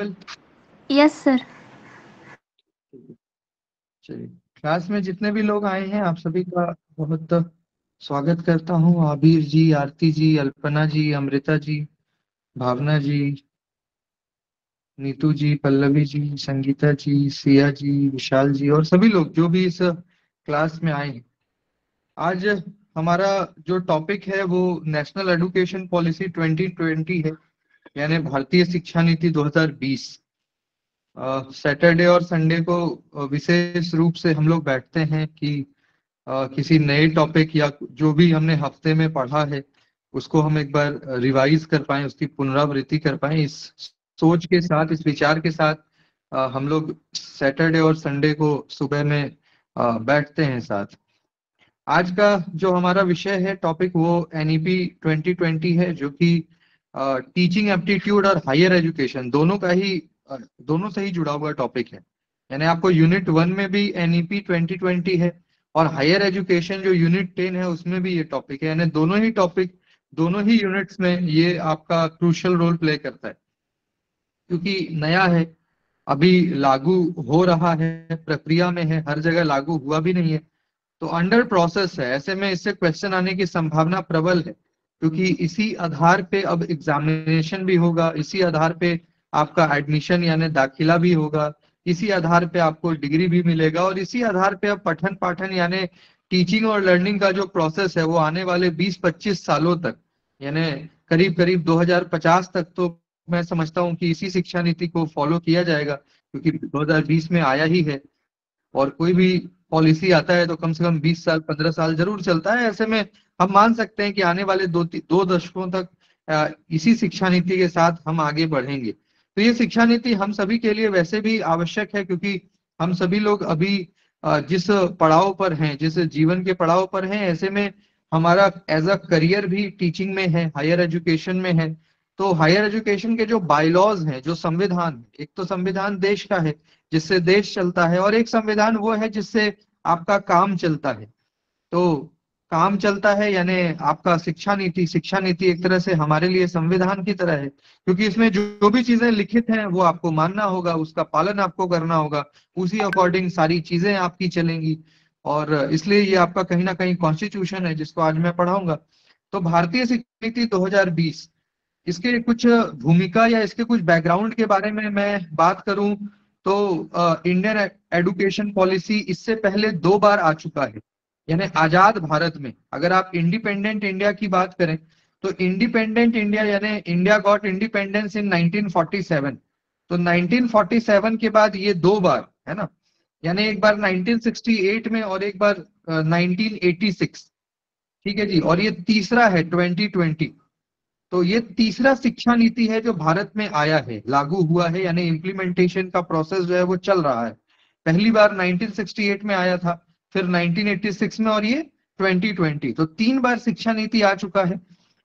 Bill yes sir. चलिए, class में जितने भी लोग आए हैं आप सभी का बहुत स्वागत करता हूँ। आबिर जी, आरती जी, अल्पना जी, अमृता जी, भावना जी, नीतू जी, पल्लवी जी, संगीता जी, सिया जी, विशाल जी और सभी लोग जो भी इस क्लास में आए हैं। आज हमारा जो टॉपिक है वो नेशनल एजुकेशन पॉलिसी 2020 है, यानी भारतीय शिक्षा नीति 2020। सैटरडे और संडे को विशेष रूप से हम लोग बैठते हैं कि किसी नए टॉपिक या जो भी हमने हफ्ते में पढ़ा है उसको हम एक बार रिवाइज कर पाए, उसकी पुनरावृत्ति कर पाए। इस सोच के साथ, इस विचार के साथ हम लोग सैटरडे और संडे को सुबह में बैठते हैं साथ। आज का जो हमारा विषय है, टॉपिक, वो एनईपी 2020 है, जो कि टीचिंग एप्टीट्यूड और हायर एजुकेशन दोनों का ही दोनों से ही जुड़ा हुआ टॉपिक है। यानी आपको यूनिट 1 में भी एनईपी 2020 है और हायर एजुकेशन जो यूनिट 10 है उसमें भी ये टॉपिक है। यानी दोनों ही टॉपिक, दोनों ही यूनिट्स में ये आपका क्रूशियल रोल प्ले करता है, क्योंकि नया है, अभी लागू हो रहा है, प्रक्रिया में है, हर जगह लागू हुआ भी नहीं है, तो अंडर प्रोसेस है। ऐसे में इससे क्वेश्चन आने की संभावना प्रबल है, क्योंकि इसी आधार पे अब एग्जामिनेशन भी होगा, इसी आधार पे आपका एडमिशन यानी दाखिला भी होगा, इसी आधार पे आपको डिग्री भी मिलेगा और इसी आधार पे अब पठन पाठन यानी टीचिंग और लर्निंग का जो प्रोसेस है वो आने वाले 20-25 सालों तक, यानी करीब करीब 2050 तक, तो मैं समझता हूँ कि इसी शिक्षा नीति को फॉलो किया जाएगा, क्योंकि 2020 में आया ही है और कोई भी पॉलिसी आता है तो कम से कम 20 साल 15 साल जरूर चलता है। ऐसे में हम मान सकते हैं कि आने वाले दो दशकों तक इसी शिक्षा नीति के साथ हम आगे बढ़ेंगे। तो ये शिक्षा नीति हम सभी के लिए वैसे भी आवश्यक है, क्योंकि हम सभी लोग अभी जिस पड़ाव पर हैं, जिस जीवन के पड़ाव पर हैं, ऐसे में हमारा एज अ करियर भी टीचिंग में है, हायर एजुकेशन में है। तो हायर एजुकेशन के जो बायलॉज हैं, जो संविधान, एक तो संविधान देश का है जिससे देश चलता है, और एक संविधान वो है जिससे आपका काम चलता है। तो काम चलता है यानी आपका शिक्षा नीति, शिक्षा नीति एक तरह से हमारे लिए संविधान की तरह है, क्योंकि इसमें जो भी चीजें लिखित हैं वो आपको मानना होगा, उसका पालन आपको करना होगा, उसी अकॉर्डिंग सारी चीजें आपकी चलेंगी। और इसलिए ये आपका कहीं ना कहीं कॉन्स्टिट्यूशन है जिसको आज मैं पढ़ाऊंगा। तो भारतीय शिक्षा नीति 2020, इसके कुछ भूमिका या इसके कुछ बैकग्राउंड के बारे में मैं बात करूं तो इंडियन एजुकेशन पॉलिसी इससे पहले 2 बार आ चुका है। यानी आजाद भारत में अगर आप इंडिपेंडेंट इंडिया की बात करें तो इंडिपेंडेंट इंडिया यानी इंडिया गॉट इंडिपेंडेंस इन 1947। तो 1947 के बाद ये 2 बार है ना, यानी एक बार 1968 में और एक बार 1986। ठीक है जी, और ये तीसरा है 2020। तो ये तीसरा शिक्षा नीति है जो भारत में आया है, लागू हुआ है, यानी इम्प्लीमेंटेशन का प्रोसेस जो है वो चल रहा है। पहली बार 1968 में आया था, फिर 1986 में, और ये 2020। तो 3 बार शिक्षा नीति आ चुका है।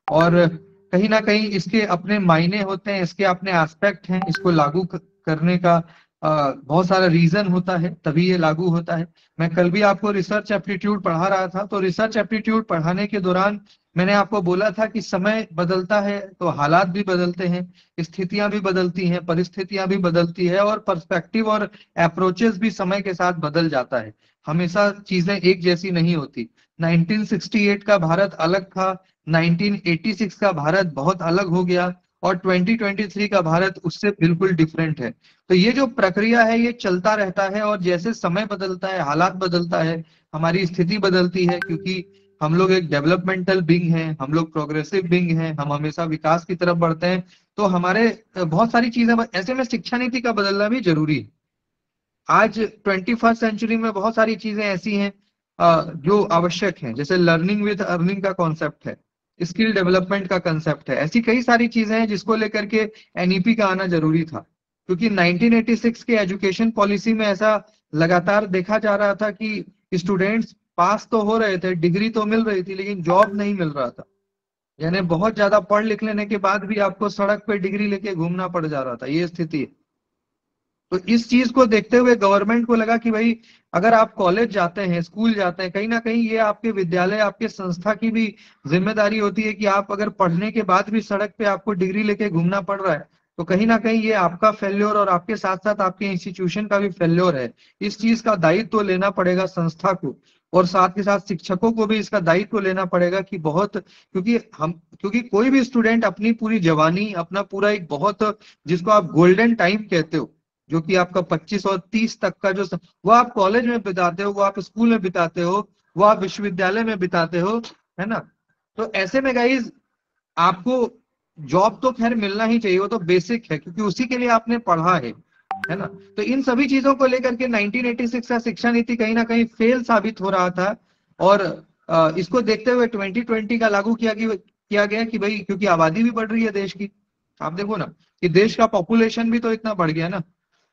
और कहीं ना कहीं इसके अपने मायने होते हैं, इसके अपने एस्पेक्ट हैं, इसको लागू करने का बहुत सारा रीजन होता है, तभी ये लागू होता है। मैं कल भी आपको रिसर्च एप्टीट्यूड पढ़ा रहा था, तो रिसर्च एप्टीट्यूड पढ़ाने के दौरान मैंने आपको बोला था कि समय बदलता है तो हालात भी बदलते हैं, स्थितियां भी बदलती हैं, परिस्थितियां भी बदलती है, और पर्सपेक्टिव और अप्रोचेस भी समय के साथ बदल जाता है। हमेशा चीजें एक जैसी नहीं होती। 1968 का भारत अलग था, 1986 का भारत बहुत अलग हो गया, और 2023 का भारत उससे बिल्कुल डिफरेंट है। तो ये जो प्रक्रिया है ये चलता रहता है, और जैसे समय बदलता है, हालात बदलता है, हमारी स्थिति बदलती है, क्योंकि हम लोग एक डेवलपमेंटल बिंग हैं, हम लोग प्रोग्रेसिव बिंग हैं, हम हमेशा विकास की तरफ बढ़ते हैं। तो हमारे बहुत सारी चीजें, ऐसे में शिक्षा नीति का बदलना भी जरूरी है। आज 21st सेंचुरी में बहुत सारी चीजें ऐसी हैं जो आवश्यक हैं, जैसे लर्निंग विद अर्निंग का कॉन्सेप्ट है, स्किल डेवलपमेंट का कंसेप्ट है, ऐसी कई सारी चीजें हैं जिसको लेकर के एनईपी का आना जरूरी था। क्योंकि 1986 के एजुकेशन पॉलिसी में ऐसा लगातार देखा जा रहा था कि स्टूडेंट्स पास तो हो रहे थे, डिग्री तो मिल रही थी, लेकिन जॉब नहीं मिल रहा था। यानी बहुत ज्यादा पढ़ लिख लेने के बाद भी आपको सड़क पे डिग्री लेके घूमना पड़ जा रहा था, ये स्थिति है। तो इस चीज को देखते हुए गवर्नमेंट को लगा कि भाई, अगर आप कॉलेज जाते हैं, स्कूल जाते हैं, कहीं ना कहीं ये आपके विद्यालय, आपके संस्था की भी जिम्मेदारी होती है कि आप अगर पढ़ने के बाद भी सड़क पे आपको डिग्री लेके घूमना पड़ रहा है तो कहीं ना कहीं ये आपका फेल्योर और आपके साथ साथ आपके इंस्टीट्यूशन का भी फेल्योर है। इस चीज का दायित्व लेना पड़ेगा संस्था को, और साथ के साथ शिक्षकों को भी इसका दायित्व लेना पड़ेगा कि बहुत, क्योंकि कोई भी स्टूडेंट अपनी पूरी जवानी, अपना पूरा एक बहुत, जिसको आप गोल्डन टाइम कहते हो, जो कि आपका 25 और 30 तक का जो वो आप कॉलेज में बिताते हो, वो आप स्कूल में बिताते हो, वो आप विश्वविद्यालय में बिताते हो, है ना। तो ऐसे में गाइज आपको जॉब तो खैर मिलना ही चाहिए, वो तो बेसिक है, क्योंकि उसी के लिए आपने पढ़ा है ना। तो इन सभी चीजों को लेकर के 1986 का शिक्षा नीति कहीं ना कहीं फेल साबित हो रहा था, और इसको देखते हुए 2020 का लागू किया गया कि भाई, क्योंकि आबादी भी बढ़ रही है देश की। आप देखो ना कि देश का पॉपुलेशन भी तो इतना बढ़ गया ना,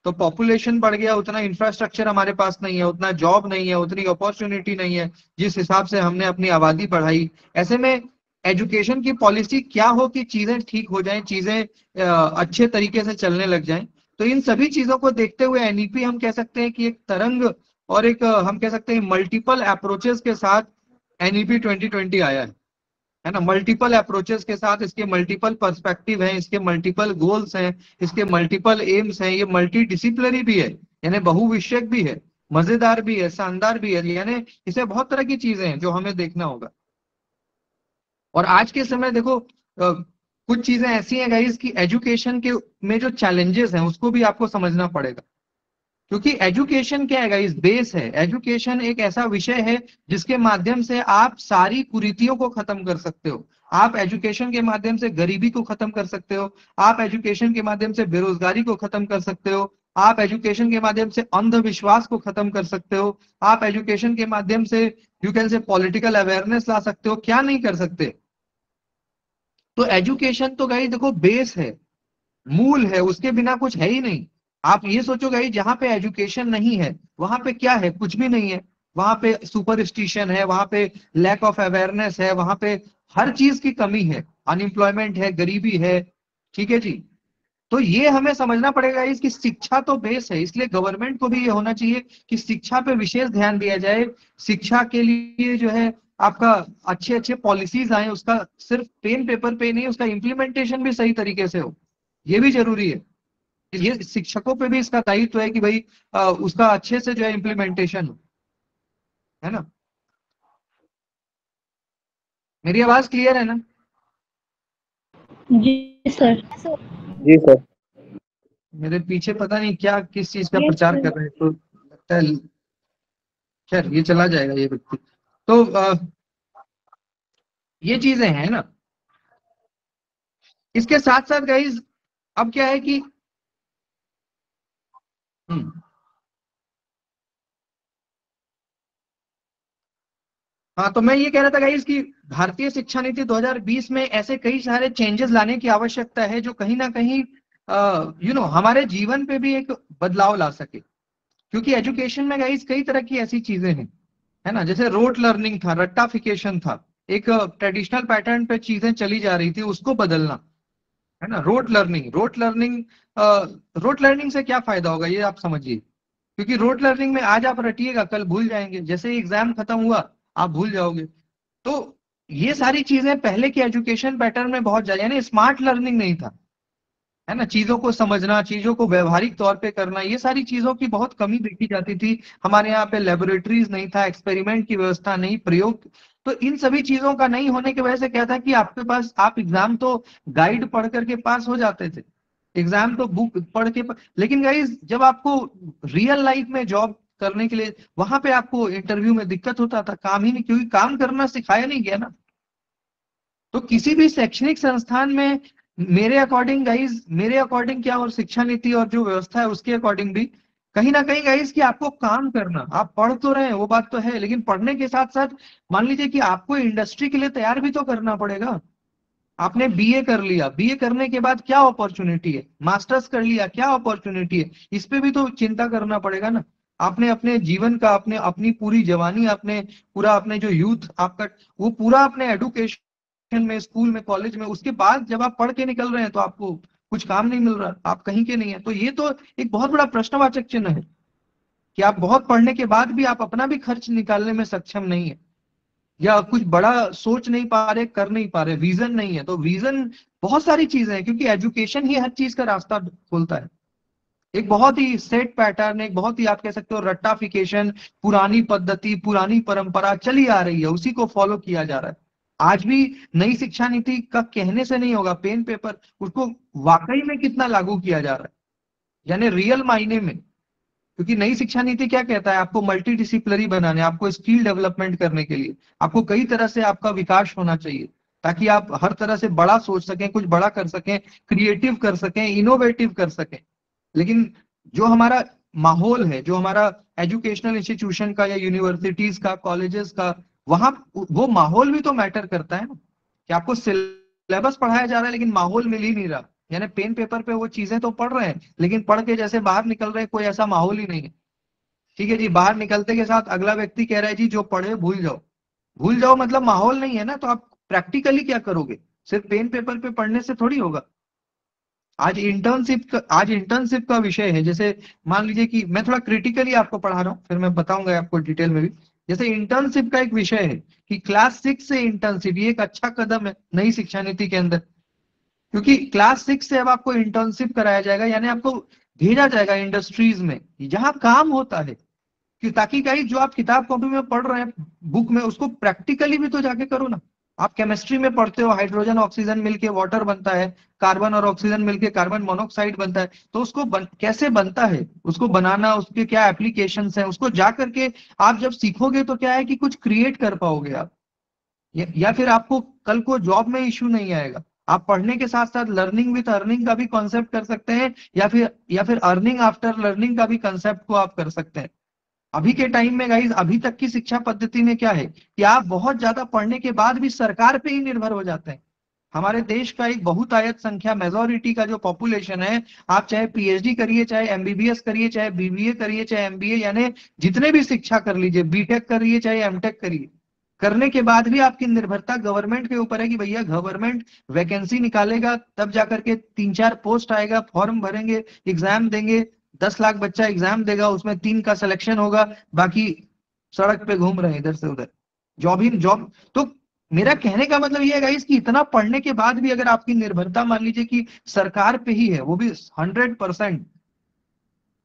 तो पॉपुलेशन बढ़ गया, उतना इंफ्रास्ट्रक्चर हमारे पास नहीं है, उतना जॉब नहीं है, उतनी अपॉर्चुनिटी नहीं है जिस हिसाब से हमने अपनी आबादी बढ़ाई। ऐसे में एजुकेशन की पॉलिसी क्या हो कि चीजें ठीक हो जाएं, चीजें अच्छे तरीके से चलने लग जाएं। तो इन सभी चीजों को देखते हुए एनईपी हम कह सकते हैं कि एक तरंग, और एक हम कह सकते हैं मल्टीपल अप्रोचेस के साथ एनईपी 2020 आया है ना। मल्टीपल अप्रोचेस के साथ, इसके मल्टीपल पर्सपेक्टिव हैं, इसके मल्टीपल गोल्स हैं, इसके मल्टीपल एम्स हैं, ये मल्टी डिसिप्लिनरी भी है, यानी बहुविषयक भी है, मजेदार भी है, शानदार भी है, यानी इसे बहुत तरह की चीजें हैं जो हमें देखना होगा। और आज के समय देखो, कुछ चीजें ऐसी हैं गाइस कि एजुकेशन के में जो चैलेंजेस हैं उसको भी आपको समझना पड़ेगा, क्योंकि एजुकेशन क्या है गाइस, बेस है। एजुकेशन एक ऐसा विषय है जिसके माध्यम से आप सारी कुरीतियों को खत्म कर सकते हो। आप एजुकेशन के माध्यम से गरीबी को खत्म कर सकते हो, आप एजुकेशन के माध्यम से बेरोजगारी को खत्म कर सकते हो, आप एजुकेशन के माध्यम से अंधविश्वास को खत्म कर सकते हो, आप एजुकेशन के माध्यम से you can say political awareness ला सकते हो, क्या नहीं कर सकते। तो एजुकेशन तो गाइस देखो बेस है, मूल है, उसके बिना कुछ है ही नहीं। आप ये सोचो गाइस, जहां पे एजुकेशन नहीं है वहां पे क्या है, कुछ भी नहीं है। वहां पे सुपरस्टिशन है, वहां पे लैक ऑफ अवेयरनेस है, वहां पे हर चीज की कमी है, अनएम्प्लॉयमेंट है, गरीबी है। ठीक है जी। तो ये हमें समझना पड़ेगा इसकी शिक्षा तो बेस है, इसलिए गवर्नमेंट को भी ये होना चाहिए कि शिक्षा पे विशेष ध्यान दिया जाए। शिक्षा के लिए जो है आपका अच्छे अच्छे पॉलिसीज आए, उसका सिर्फ पेन पेपर पे नहीं, उसका इम्प्लीमेंटेशन भी सही तरीके से हो, ये भी जरूरी है। ये शिक्षकों पे भी इसका दायित्व है कि भाई उसका अच्छे से जो है इम्प्लीमेंटेशन हो, है ना। मेरी आवाज क्लियर है ना? जी सर। जी सर। मेरे पीछे पता नहीं क्या किस चीज का यस प्रचार सर। कर रहे हैं, तो लगता है खैर ये चला जाएगा ये व्यक्ति। तो ये चीजें हैं ना। इसके साथ साथ गाइज अब क्या है कि हम्म, हाँ, तो मैं ये कह रहा था गाइज कि भारतीय शिक्षा नीति 2020 में ऐसे कई सारे चेंजेस लाने की आवश्यकता है जो कहीं ना कहीं हमारे जीवन पे भी एक बदलाव ला सके। क्योंकि एजुकेशन में गाइज कई तरह की ऐसी चीजें हैं, है ना। जैसे रोट लर्निंग था, रट्टाफिकेशन था, एक ट्रेडिशनल पैटर्न पे चीजें चली जा रही थी, उसको बदलना, है ना। रोट लर्निंग से क्या फायदा होगा ये आप समझिए। क्योंकि रोट लर्निंग में आज आप रटिएगा, कल भूल जाएंगे, जैसे ही एग्जाम खत्म हुआ आप भूल जाओगे। तो ये सारी चीजें पहले के एजुकेशन पैटर्न में बहुत ज्यादा, यानी स्मार्ट लर्निंग नहीं था, है ना। चीजों को समझना, चीजों को व्यवहारिक तौर पे करना, ये सारी चीजों की बहुत कमी देखी जाती थी। हमारे यहाँ पे लेबोरेटरीज नहीं था, एक्सपेरिमेंट की व्यवस्था नहीं, प्रयोग। तो इन सभी चीजों का नहीं होने की वजह से क्या था कि आपके पास, आप एग्जाम तो गाइड पढ़ करके पास हो जाते थे, एग्जाम तो बुक पढ़ के लेकिन गाइज जब आपको रियल लाइफ में जॉब करने के लिए, वहां पे आपको इंटरव्यू में दिक्कत होता था, काम ही नहीं, क्योंकि काम करना सिखाया नहीं गया ना। तो किसी भी शैक्षणिक संस्थान में मेरे अकॉर्डिंग गाइज, मेरे अकॉर्डिंग क्या, और शिक्षा नीति और जो व्यवस्था है उसके अकॉर्डिंग भी कहीं ना कहीं गाइज कि आपको काम करना, आप पढ़ तो रहे हैं वो बात तो है, लेकिन पढ़ने के साथ साथ मान लीजिए कि आपको इंडस्ट्री के लिए तैयार भी तो करना पड़ेगा। आपने बीए कर लिया, बीए करने के बाद क्या अपॉर्चुनिटी है, मास्टर्स कर लिया, क्या अपॉर्चुनिटी है, इस पे भी तो चिंता करना पड़ेगा ना। आपने अपने जीवन का, अपने अपनी पूरी जवानी, आपने पूरा, अपने जो यूथ आपका, वो पूरा अपने एडुकेशन में, स्कूल में, कॉलेज में, उसके बाद जब आप पढ़ के निकल रहे हैं तो आपको कुछ काम नहीं मिल रहा, आप कहीं के नहीं है। तो ये तो एक बहुत बड़ा प्रश्नवाचक चिन्ह है कि आप बहुत पढ़ने के बाद भी आप अपना भी खर्च निकालने में सक्षम नहीं है, या कुछ बड़ा सोच नहीं पा रहे, कर नहीं पा रहे, विजन नहीं है। तो विजन बहुत सारी चीजें हैं, क्योंकि एजुकेशन ही हर चीज का रास्ता खोलता है। एक बहुत ही सेट पैटर्न, एक बहुत ही आप कह सकते हो रट्टाफिकेशन, पुरानी पद्धति पुरानी परंपरा चली आ रही है, उसी को फॉलो किया जा रहा है। आज भी नई शिक्षा नीति का कहने से नहीं होगा, पेन पेपर उसको वाकई में कितना लागू किया जा रहा है, यानी रियल मायने में। क्योंकि नई शिक्षा नीति क्या कहता है, आपको मल्टी डिसिप्लिनरी बनाने, आपको स्किल डेवलपमेंट करने के लिए आपको कई तरह से आपका विकास होना चाहिए, ताकि आप हर तरह से बड़ा सोच सकें, कुछ बड़ा कर सकें, क्रिएटिव कर सकें, इनोवेटिव कर सकें। लेकिन जो हमारा माहौल है, जो हमारा एजुकेशनल इंस्टीट्यूशन का या यूनिवर्सिटीज का, कॉलेजेस का, वहां वो माहौल भी तो मैटर करता है ना, कि आपको सिलेबस पढ़ाया जा रहा है लेकिन माहौल मिल ही नहीं रहा। यानी पेन पेपर पे वो चीजें तो पढ़ रहे हैं, लेकिन पढ़ के जैसे बाहर निकल रहे हैं कोई ऐसा माहौल ही नहीं है। ठीक है जी, बाहर निकलते के साथ अगला व्यक्ति कह रहा है जी जो पढ़े भूल जाओ। भूल जाओ मतलब माहौल नहीं है ना, तो आप प्रैक्टिकली क्या करोगे? सिर्फ पेन पेपर पे पढ़ने से थोड़ी होगा। आज इंटर्नशिप का विषय है। जैसे मान लीजिए कि मैं थोड़ा क्रिटिकली आपको पढ़ा रहा हूँ, फिर मैं बताऊंगा आपको डिटेल में भी। जैसे इंटर्नशिप का एक विषय है कि क्लास 6 से इंटर्नशिप, ये एक अच्छा कदम है नई शिक्षा नीति के अंदर। क्योंकि क्लास 6 से अब आपको इंटर्नशिप कराया जाएगा, यानी आपको भेजा जाएगा इंडस्ट्रीज में जहां काम होता है, कि ताकि गाइस जो आप किताब कॉपी में पढ़ रहे हैं, बुक में, उसको प्रैक्टिकली भी तो जाके करो ना। आप केमिस्ट्री में पढ़ते हो, हाइड्रोजन ऑक्सीजन मिलके वाटर बनता है, कार्बन और ऑक्सीजन मिलके कार्बन मोनोऑक्साइड बनता है, तो उसको कैसे बनता है, उसको बनाना, उसके क्या एप्लीकेशंस हैं, उसको जा करके आप जब सीखोगे तो क्या है कि कुछ क्रिएट कर पाओगे आप। या फिर आपको कल को जॉब में इश्यू नहीं आएगा। आप पढ़ने के साथ साथ लर्निंग विथ अर्निंग का भी कॉन्सेप्ट कर सकते हैं, या फिर अर्निंग आफ्टर लर्निंग का भी कंसेप्ट को आप कर सकते हैं। अभी के टाइम में गाइस, अभी तक की शिक्षा पद्धति में क्या है कि आप बहुत ज्यादा पढ़ने के बाद भी सरकार पे ही निर्भर हो जाते हैं। हमारे देश का एक बहुतायत संख्या, मेजोरिटी का जो पॉपुलेशन है, आप चाहे पीएचडी करिए, चाहे एमबीबीएस करिए, चाहे बीबीए करिए, चाहे एमबीए, यानी जितने भी शिक्षा कर लीजिए, बीटेक करिए चाहे एमटेक करिए, करने के बाद भी आपकी निर्भरता गवर्नमेंट के ऊपर है कि भैया गवर्नमेंट वैकेंसी निकालेगा, तब जाकर के 3-4 पोस्ट आएगा, फॉर्म भरेंगे, एग्जाम देंगे, 10 लाख बच्चा एग्जाम देगा, उसमें 3 का सिलेक्शन होगा, बाकी सड़क पे घूम रहे हैं इधर से उधर, जॉब ही जॉब। तो मेरा कहने का मतलब ये है गाइस कि इतना पढ़ने के बाद भी अगर आपकी निर्भरता मान लीजिए कि सरकार पे ही है, वो भी 100%,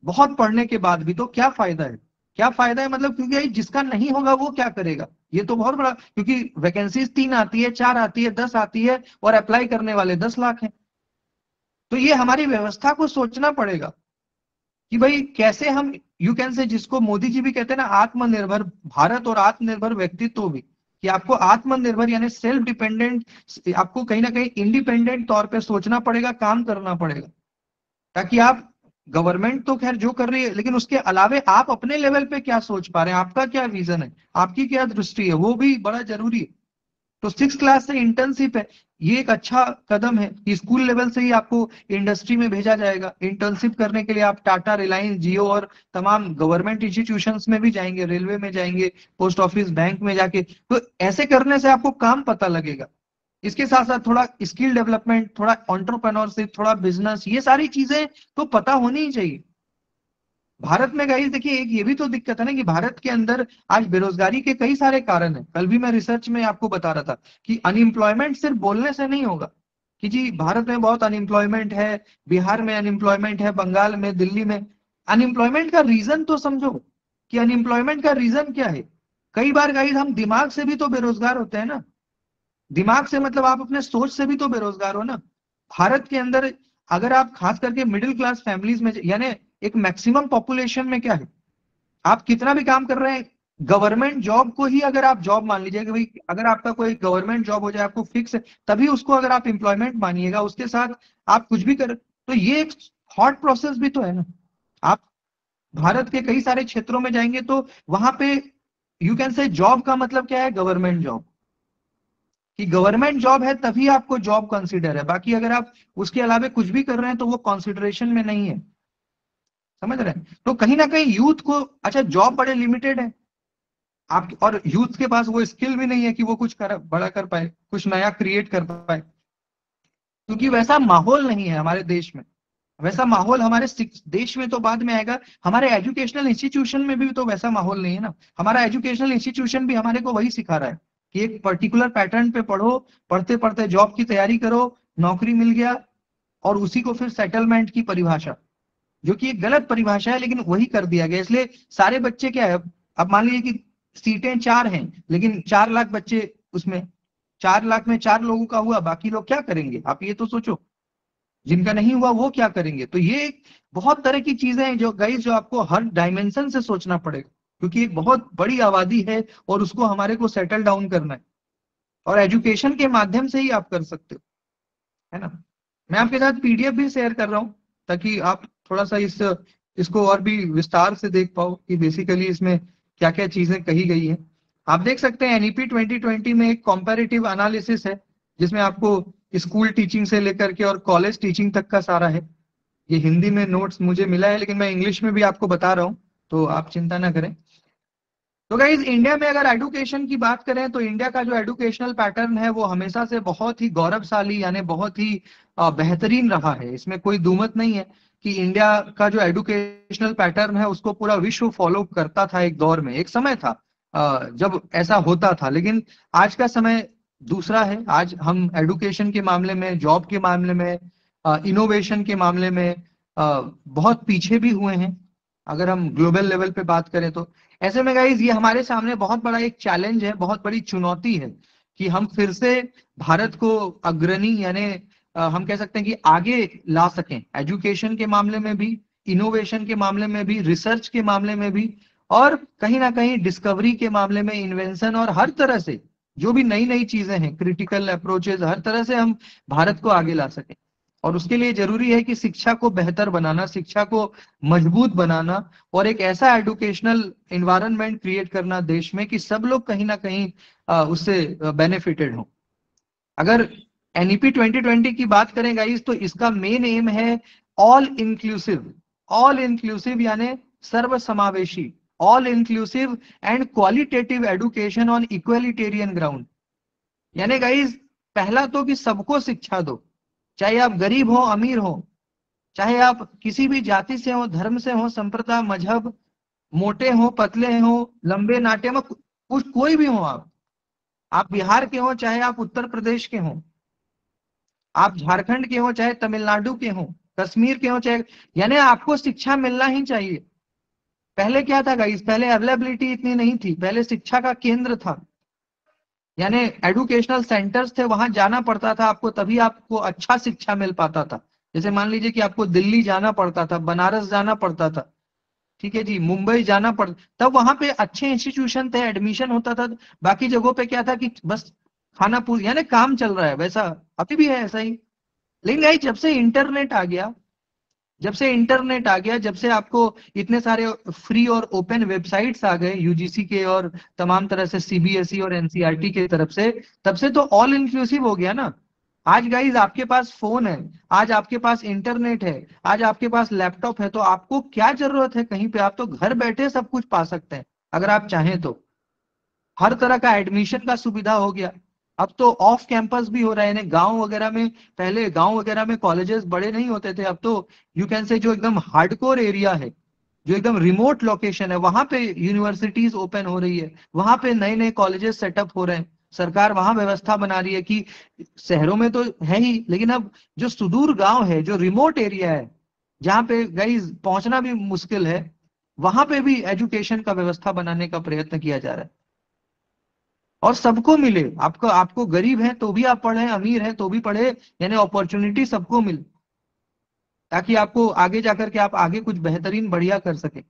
बहुत पढ़ने के बाद भी, तो क्या फायदा है? क्या फायदा है मतलब, क्योंकि जिसका नहीं होगा वो क्या करेगा? ये तो बहुत बड़ा, क्योंकि वैकेंसीज 3 आती है, 4 आती है, 10 आती है, और अप्लाई करने वाले 10 लाख हैं। तो ये हमारी व्यवस्था को सोचना पड़ेगा कि भाई कैसे हम, यू कैन से, जिसको मोदी जी भी कहते हैं ना, आत्मनिर्भर भारत और आत्मनिर्भर व्यक्तित्व भी, कि आपको आत्मनिर्भर यानी सेल्फ डिपेंडेंट, आपको कहीं ना कहीं इंडिपेंडेंट तौर पे सोचना पड़ेगा, काम करना पड़ेगा, ताकि आप, गवर्नमेंट तो खैर जो कर रही है, लेकिन उसके अलावे आप अपने लेवल पे क्या सोच पा रहे हैं, आपका क्या विजन है, आपकी क्या दृष्टि है, वो भी बड़ा जरूरी है। तो 6 क्लास से इंटर्नशिप है, ये एक अच्छा कदम है कि स्कूल लेवल से ही आपको इंडस्ट्री में भेजा जाएगा इंटर्नशिप करने के लिए। आप टाटा, रिलायंस, जियो और तमाम गवर्नमेंट इंस्टीट्यूशंस में भी जाएंगे, रेलवे में जाएंगे, पोस्ट ऑफिस, बैंक में जाके, तो ऐसे करने से आपको काम पता लगेगा। इसके साथ साथ थोड़ा स्किल डेवलपमेंट, थोड़ा एंटरप्रेन्योरशिप, थोड़ा बिजनेस, ये सारी चीजें तो पता होनी ही चाहिए। भारत में गाइस देखिए, एक ये भी तो दिक्कत है ना कि भारत के अंदर आज बेरोजगारी के कई सारे कारण हैं। कल भी मैं रिसर्च में आपको बता रहा था कि अनएम्प्लॉयमेंट सिर्फ बोलने से नहीं होगा, कि जी भारत में बहुत अनएम्प्लॉयमेंट है, बिहार में अनएम्प्लॉयमेंट है, बंगाल में, दिल्ली में। अनएम्प्लॉयमेंट का रीजन तो समझो, कि अनएम्प्लॉयमेंट का रीजन क्या है। कई बार गाइस हम दिमाग से भी तो बेरोजगार होते हैं ना। दिमाग से मतलब आप अपने सोच से भी तो बेरोजगार हो ना। भारत के अंदर अगर आप खास करके मिडिल क्लास फैमिलीज में, यानी एक मैक्सिमम पॉपुलेशन में क्या है, आप कितना भी काम कर रहे हैं, गवर्नमेंट जॉब को ही अगर आप जॉब मान लीजिए कि भाई अगर आपका कोई गवर्नमेंट जॉब हो जाए, आपको फिक्स है, तभी उसको अगर आप एम्प्लॉयमेंट मानिएगा, उसके साथ आप कुछ भी कर, तो ये एक थॉट प्रोसेस भी तो है ना। आप भारत के कई सारे क्षेत्रों में जाएंगे तो वहां पे यू कैन से जॉब का मतलब क्या है, गवर्नमेंट जॉब, कि गवर्नमेंट जॉब है तभी आपको जॉब कंसीडर है, बाकी अगर आप उसके अलावा कुछ भी कर रहे हैं तो वो कंसिडरेशन में नहीं है। समझ रहे हैं? तो कहीं ना कहीं यूथ को, अच्छा जॉब बड़े लिमिटेड है आप, और यूथ के पास वो स्किल भी नहीं है कि वो कुछ बड़ा कर पाए, कुछ नया क्रिएट कर पाए, क्योंकि वैसा माहौल नहीं है हमारे देश में। वैसा माहौल हमारे देश में तो बाद में आएगा, हमारे एजुकेशनल इंस्टीट्यूशन में भी तो वैसा माहौल नहीं है ना। हमारा एजुकेशनल इंस्टीट्यूशन भी हमारे को वही सिखा रहा है कि एक पर्टिकुलर पैटर्न पे पढ़ो, पढ़ते पढ़ते जॉब की तैयारी करो, नौकरी मिल गया और उसी को फिर सेटलमेंट की परिभाषा, जो कि एक गलत परिभाषा है, लेकिन वही कर दिया गया। इसलिए सारे बच्चे क्या है, अब मान लीजिए कि सीटें 4 हैं, लेकिन 4 लाख बच्चे उसमें, 4 लाख में 4 लोगों का हुआ, बाकी लोग क्या करेंगे? आप ये तो सोचो, जिनका नहीं हुआ वो क्या करेंगे? तो ये एक बहुत तरह की चीजें हैं जो गाइस, जो आपको हर डायमेंशन से सोचना पड़ेगा, क्योंकि एक बहुत बड़ी आबादी है और उसको हमारे को सेटल डाउन करना है, और एजुकेशन के माध्यम से ही आप कर सकते हो, है ना। मैं आपके साथ पीडीएफ भी शेयर कर रहा हूँ, ताकि आप थोड़ा सा इसको और भी विस्तार से देख पाओ कि बेसिकली इसमें क्या क्या चीजें कही गई हैं। आप देख सकते हैं एनईपी 2020 में एक कॉम्पैरेटिव एनालिसिस है, जिसमें आपको स्कूल टीचिंग से लेकर के और कॉलेज टीचिंग तक का सारा है। ये हिंदी में नोट्स मुझे मिला है, लेकिन मैं इंग्लिश में भी आपको बता रहा हूँ, तो आप चिंता ना करें। तो गाइज, इंडिया में अगर एडुकेशन की बात करें तो इंडिया का जो एडुकेशनल पैटर्न है वो हमेशा से बहुत ही गौरवशाली, यानी बहुत ही बेहतरीन रहा है। इसमें कोई दुमत नहीं है कि इंडिया का जो एडुकेशनल पैटर्न है उसको पूरा विश्व फॉलो करता था। एक दौर में, एक समय था जब ऐसा होता था, लेकिन आज का समय दूसरा है। आज हम एडुकेशन के मामले में, जॉब के मामले में, इनोवेशन के मामले में बहुत पीछे भी हुए हैं, अगर हम ग्लोबल लेवल पे बात करें तो। ऐसे में गाइज, ये हमारे सामने बहुत बड़ा एक चैलेंज है, बहुत बड़ी चुनौती है कि हम फिर से भारत को अग्रणी, यानी हम कह सकते हैं कि आगे ला सकें, एजुकेशन के मामले में भी, इनोवेशन के मामले में भी, रिसर्च के मामले में भी, और कहीं ना कहीं डिस्कवरी के मामले में, इन्वेंशन, और हर तरह से जो भी नई नई चीजें हैं, क्रिटिकल अप्रोचेज, हर तरह से हम भारत को आगे ला सकें। और उसके लिए जरूरी है कि शिक्षा को बेहतर बनाना, शिक्षा को मजबूत बनाना, और एक ऐसा एजुकेशनल इन्वायरमेंट क्रिएट करना देश में कि सब लोग कहीं ना कहीं उससे बेनिफिटेड हो। अगर एनईपी 2020 की बात करें गाइस, तो इसका मेन एम है ऑल इंक्लूसिव। ऑल इंक्लूसिव यानी सर्वसमावेशी, all inclusive and qualitative education on egalitarian ground. यानी गाइस, पहला तो कि सबको शिक्षा दो, चाहे आप गरीब हो, अमीर हो, चाहे आप किसी भी जाति से हो, धर्म से हो, संप्रदाय, मजहब, मोटे हो, पतले हो, लंबे नाटे में, कुछ कोई भी हो, आप बिहार के हो, चाहे आप उत्तर प्रदेश के हो, आप झारखंड के हो, चाहे तमिलनाडु के हो, कश्मीर के हो, चाहे, यानी आपको शिक्षा मिलना ही चाहिए। पहले क्या था गाइस? पहले अवेलेबिलिटी इतनी नहीं थी, पहले शिक्षा का केंद्र था, यानी एडुकेशनल सेंटर्स थे, वहां जाना पड़ता था आपको, तभी आपको अच्छा शिक्षा मिल पाता था। जैसे मान लीजिए कि आपको दिल्ली जाना पड़ता था, बनारस जाना पड़ता था, ठीक है जी, मुंबई जाना पड़, तब वहां पे अच्छे इंस्टीट्यूशन थे, एडमिशन होता था। बाकी जगहों पे क्या था कि बस खाना पूरी, यानी काम चल रहा है, वैसा अभी भी है, ऐसा ही। लेकिन भाई, जब से इंटरनेट आ गया, जब से इंटरनेट आ गया, जब से आपको इतने सारे फ्री और ओपन वेबसाइट्स आ गए यूजीसी के और तमाम तरह से सीबीएसई और एनसीईआरटी के तरफ से, तब से तो ऑल इंक्लूसिव हो गया ना। आज गाइज, आपके पास फोन है, आज आपके पास इंटरनेट है, आज आपके पास लैपटॉप है, तो आपको क्या जरूरत है कहीं पे? आप तो घर बैठे सब कुछ पा सकते हैं अगर आप चाहें तो। हर तरह का एडमिशन का सुविधा हो गया। अब तो ऑफ कैंपस भी हो रहा है, यानी गांव वगैरह में, पहले गांव वगैरह में कॉलेजेस बड़े नहीं होते थे, अब तो यू कैन से जो एकदम हार्डकोर एरिया है, जो एकदम रिमोट लोकेशन है, वहां पे यूनिवर्सिटीज ओपन हो रही है, वहां पे नए नए कॉलेजेस सेटअप हो रहे हैं। सरकार वहां व्यवस्था बना रही है कि शहरों में तो है ही, लेकिन अब जो सुदूर गांव है, जो रिमोट एरिया है, जहाँ पे गाइज पहुंचना भी मुश्किल है, वहां पे भी एजुकेशन का व्यवस्था बनाने का प्रयत्न किया जा रहा है, और सबको मिले। आपको आपको गरीब है तो भी आप पढ़े, अमीर है तो भी पढ़े, यानी अपॉर्चुनिटी सबको मिले, ताकि आपको आगे जाकर के आप आगे कुछ बेहतरीन बढ़िया कर सके।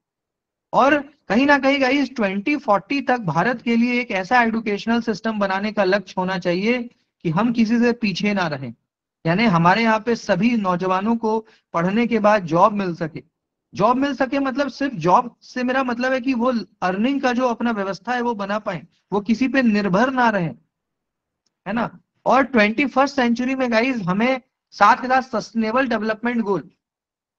और कहीं ना कहीं गाइस, 2040 तक भारत के लिए एक ऐसा एजुकेशनल सिस्टम बनाने का लक्ष्य होना चाहिए कि हम किसी से पीछे ना रहें, यानी हमारे यहाँ पे सभी नौजवानों को पढ़ने के बाद जॉब मिल सके। जॉब मिल सके मतलब, सिर्फ जॉब से मेरा मतलब है कि वो अर्निंग का जो अपना व्यवस्था है वो बना पाए, वो किसी पे निर्भर ना रहे, है ना। और 21st सेंचुरी में गाइज, हमें साथ के साथ सस्टेनेबल डेवलपमेंट गोल,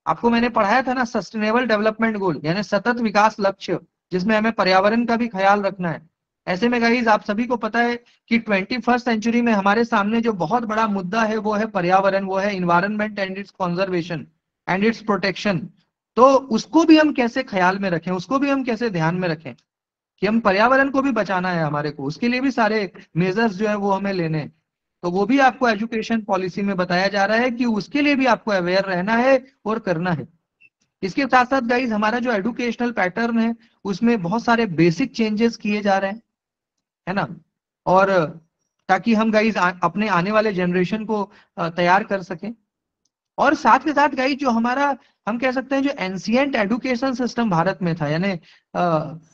आपको मैंने पढ़ाया था ना, सस्टेनेबल डेवलपमेंट गोल यानी सतत विकास लक्ष्य, जिसमें हमें पर्यावरण का भी ख्याल रखना है। ऐसे में गाइज, आप सभी को पता है कि 21st सेंचुरी में हमारे सामने जो बहुत बड़ा मुद्दा है वो है पर्यावरण, वो है environment and it's conservation and it's protection. तो उसको भी हम कैसे ख्याल में रखें, उसको भी हम कैसे ध्यान में रखें कि हम पर्यावरण को भी बचाना है हमारे को, उसके लिए भी सारे मेजर्स जो है वो हमें लेने हैं। तो वो भी आपको एजुकेशन पॉलिसी में बताया जा रहा है कि उसके लिए भी आपको अवेयर रहना है और करना है। इसके साथ साथ गाइज हमारा जो एजुकेशनल पैटर्न है उसमें बहुत सारे बेसिक चेंजेस किए जा रहे हैं, है ना। और ताकि हम गाइज अपने आने वाले जनरेशन को तैयार कर सकें। और साथ के साथ गाइज जो हमारा, हम कह सकते हैं जो एंशियंट एजुकेशन सिस्टम भारत में था, यानी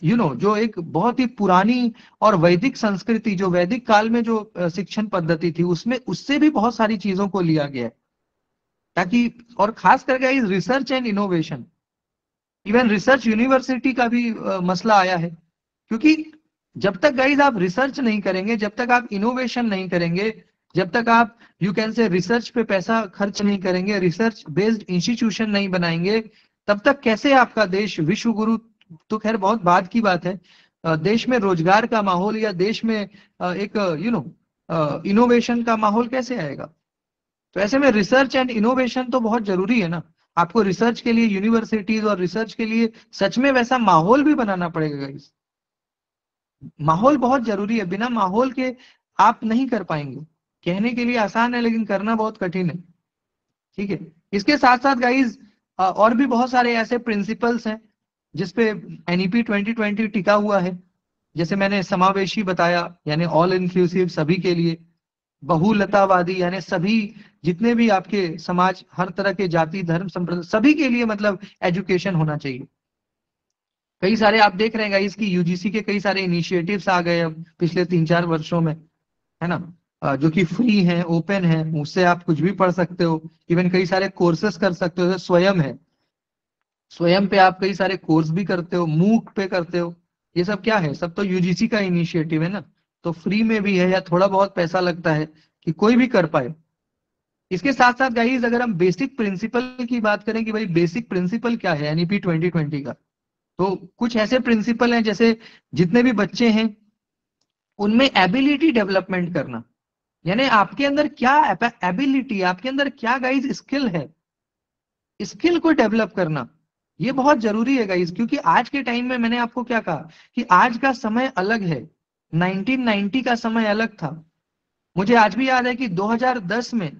जो एक बहुत ही पुरानी और वैदिक संस्कृति, जो वैदिक काल में जो शिक्षण पद्धति थी, उसमें उससे भी बहुत सारी चीजों को लिया गया है ताकि, और खास करके इस research and innovation, even research university का भी मसला आया है। क्योंकि जब तक गाइज आप रिसर्च नहीं करेंगे, जब तक आप इनोवेशन नहीं करेंगे, जब तक आप यू कैन से रिसर्च पे पैसा खर्च नहीं करेंगे, रिसर्च बेस्ड इंस्टीट्यूशन नहीं बनाएंगे, तब तक कैसे आपका देश विश्व गुरु, तो खैर बहुत बाद की बात है, देश में रोजगार का माहौल या देश में एक इनोवेशन का माहौल कैसे आएगा। तो ऐसे में रिसर्च एंड इनोवेशन तो बहुत जरूरी है ना। आपको रिसर्च के लिए यूनिवर्सिटीज और रिसर्च के लिए सच में वैसा माहौल भी बनाना पड़ेगा गाइस। माहौल बहुत जरूरी है, बिना माहौल के आप नहीं कर पाएंगे। कहने के लिए आसान है लेकिन करना बहुत कठिन है। ठीक है। इसके साथ साथ गाइज और भी बहुत सारे ऐसे प्रिंसिपल्स हैं जिसपे एनईपी 2020 टिका हुआ है। जैसे मैंने समावेशी बताया, यानी ऑल इंक्लूसिव, सभी के लिए। बहुलतावादी, यानी सभी, जितने भी आपके समाज, हर तरह के जाति धर्म संप्रदाय, सभी के लिए मतलब एजुकेशन होना चाहिए। कई सारे आप देख रहे हैं इसकी यूजीसी के कई सारे इनिशिएटिव्स आ गए अब पिछले 3-4 वर्षों में, है ना। जो कि फ्री है, ओपन है, उससे आप कुछ भी पढ़ सकते हो। इवन कई सारे कोर्सेस कर सकते हो। स्वयं है, स्वयं पे आप कई सारे कोर्स भी करते हो, मूक पे करते हो। ये सब क्या है, सब तो यूजीसी का इनिशिएटिव है ना। तो फ्री में भी है या थोड़ा बहुत पैसा लगता है कि कोई भी कर पाए। इसके साथ साथ गाइस अगर हम बेसिक प्रिंसिपल की बात करें कि भाई बेसिक प्रिंसिपल क्या है एनईपी 2020 का, तो कुछ ऐसे प्रिंसिपल हैं जैसे जितने भी बच्चे हैं उनमें एबिलिटी डेवलपमेंट करना, यानी आपके अंदर क्या एबिलिटी, आपके अंदर क्या गाइस स्किल है, स्किल को डेवलप करना ये बहुत जरूरी है गाइस। क्योंकि आज के टाइम में मैंने आपको क्या कहा कि आज का समय अलग है, 1990 का समय अलग था। मुझे आज भी याद है कि 2010 में,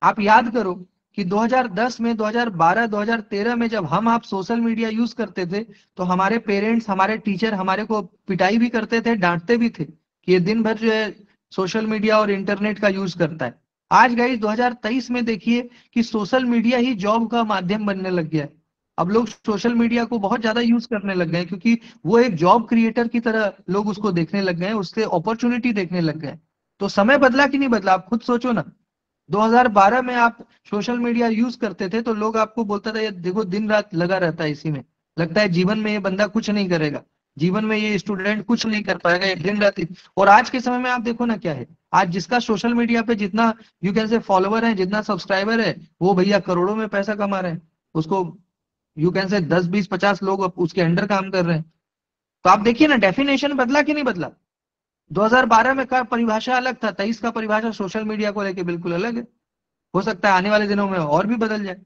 आप याद करो कि 2010 में, 2012, 2013 में जब हम आप सोशल मीडिया यूज करते थे तो हमारे पेरेंट्स, हमारे टीचर हमारे को पिटाई भी करते थे, डांटते भी थे कि ये दिन भर जो है सोशल मीडिया और इंटरनेट का यूज करता है। आज गाइस 2023 में देखिए कि सोशल मीडिया ही जॉब का माध्यम बनने लग गया है। अब लोग सोशल मीडिया को बहुत ज्यादा यूज करने लग गए हैं क्योंकि वो एक जॉब क्रिएटर की तरह लोग उसको देखने लग गए हैं, उससे अपॉर्चुनिटी देखने लग गए हैं। तो समय बदला कि नहीं बदला, आप खुद सोचो ना। 2012 में आप सोशल मीडिया यूज करते थे तो लोग आपको बोलता था ये देखो दिन रात लगा रहता है इसी में, लगता है जीवन में ये बंदा कुछ नहीं करेगा, जीवन में ये स्टूडेंट कुछ नहीं कर पाएगा, ये दिन रात। और आज के समय में आप देखो ना क्या है, आज जिसका सोशल मीडिया पे जितना यू कैन से फॉलोवर है, जितना सब्सक्राइबर है, वो भैया करोड़ों में पैसा कमा रहे हैं। उसको यू कैन से 10, 20, 50 लोग उसके अंडर काम कर रहे हैं। तो आप देखिए ना, डेफिनेशन बदला कि नहीं बदला। 2012 में का परिभाषा अलग था, 23 का परिभाषा सोशल मीडिया को लेके बिल्कुल अलग है। हो सकता है आने वाले दिनों में और भी बदल जाए।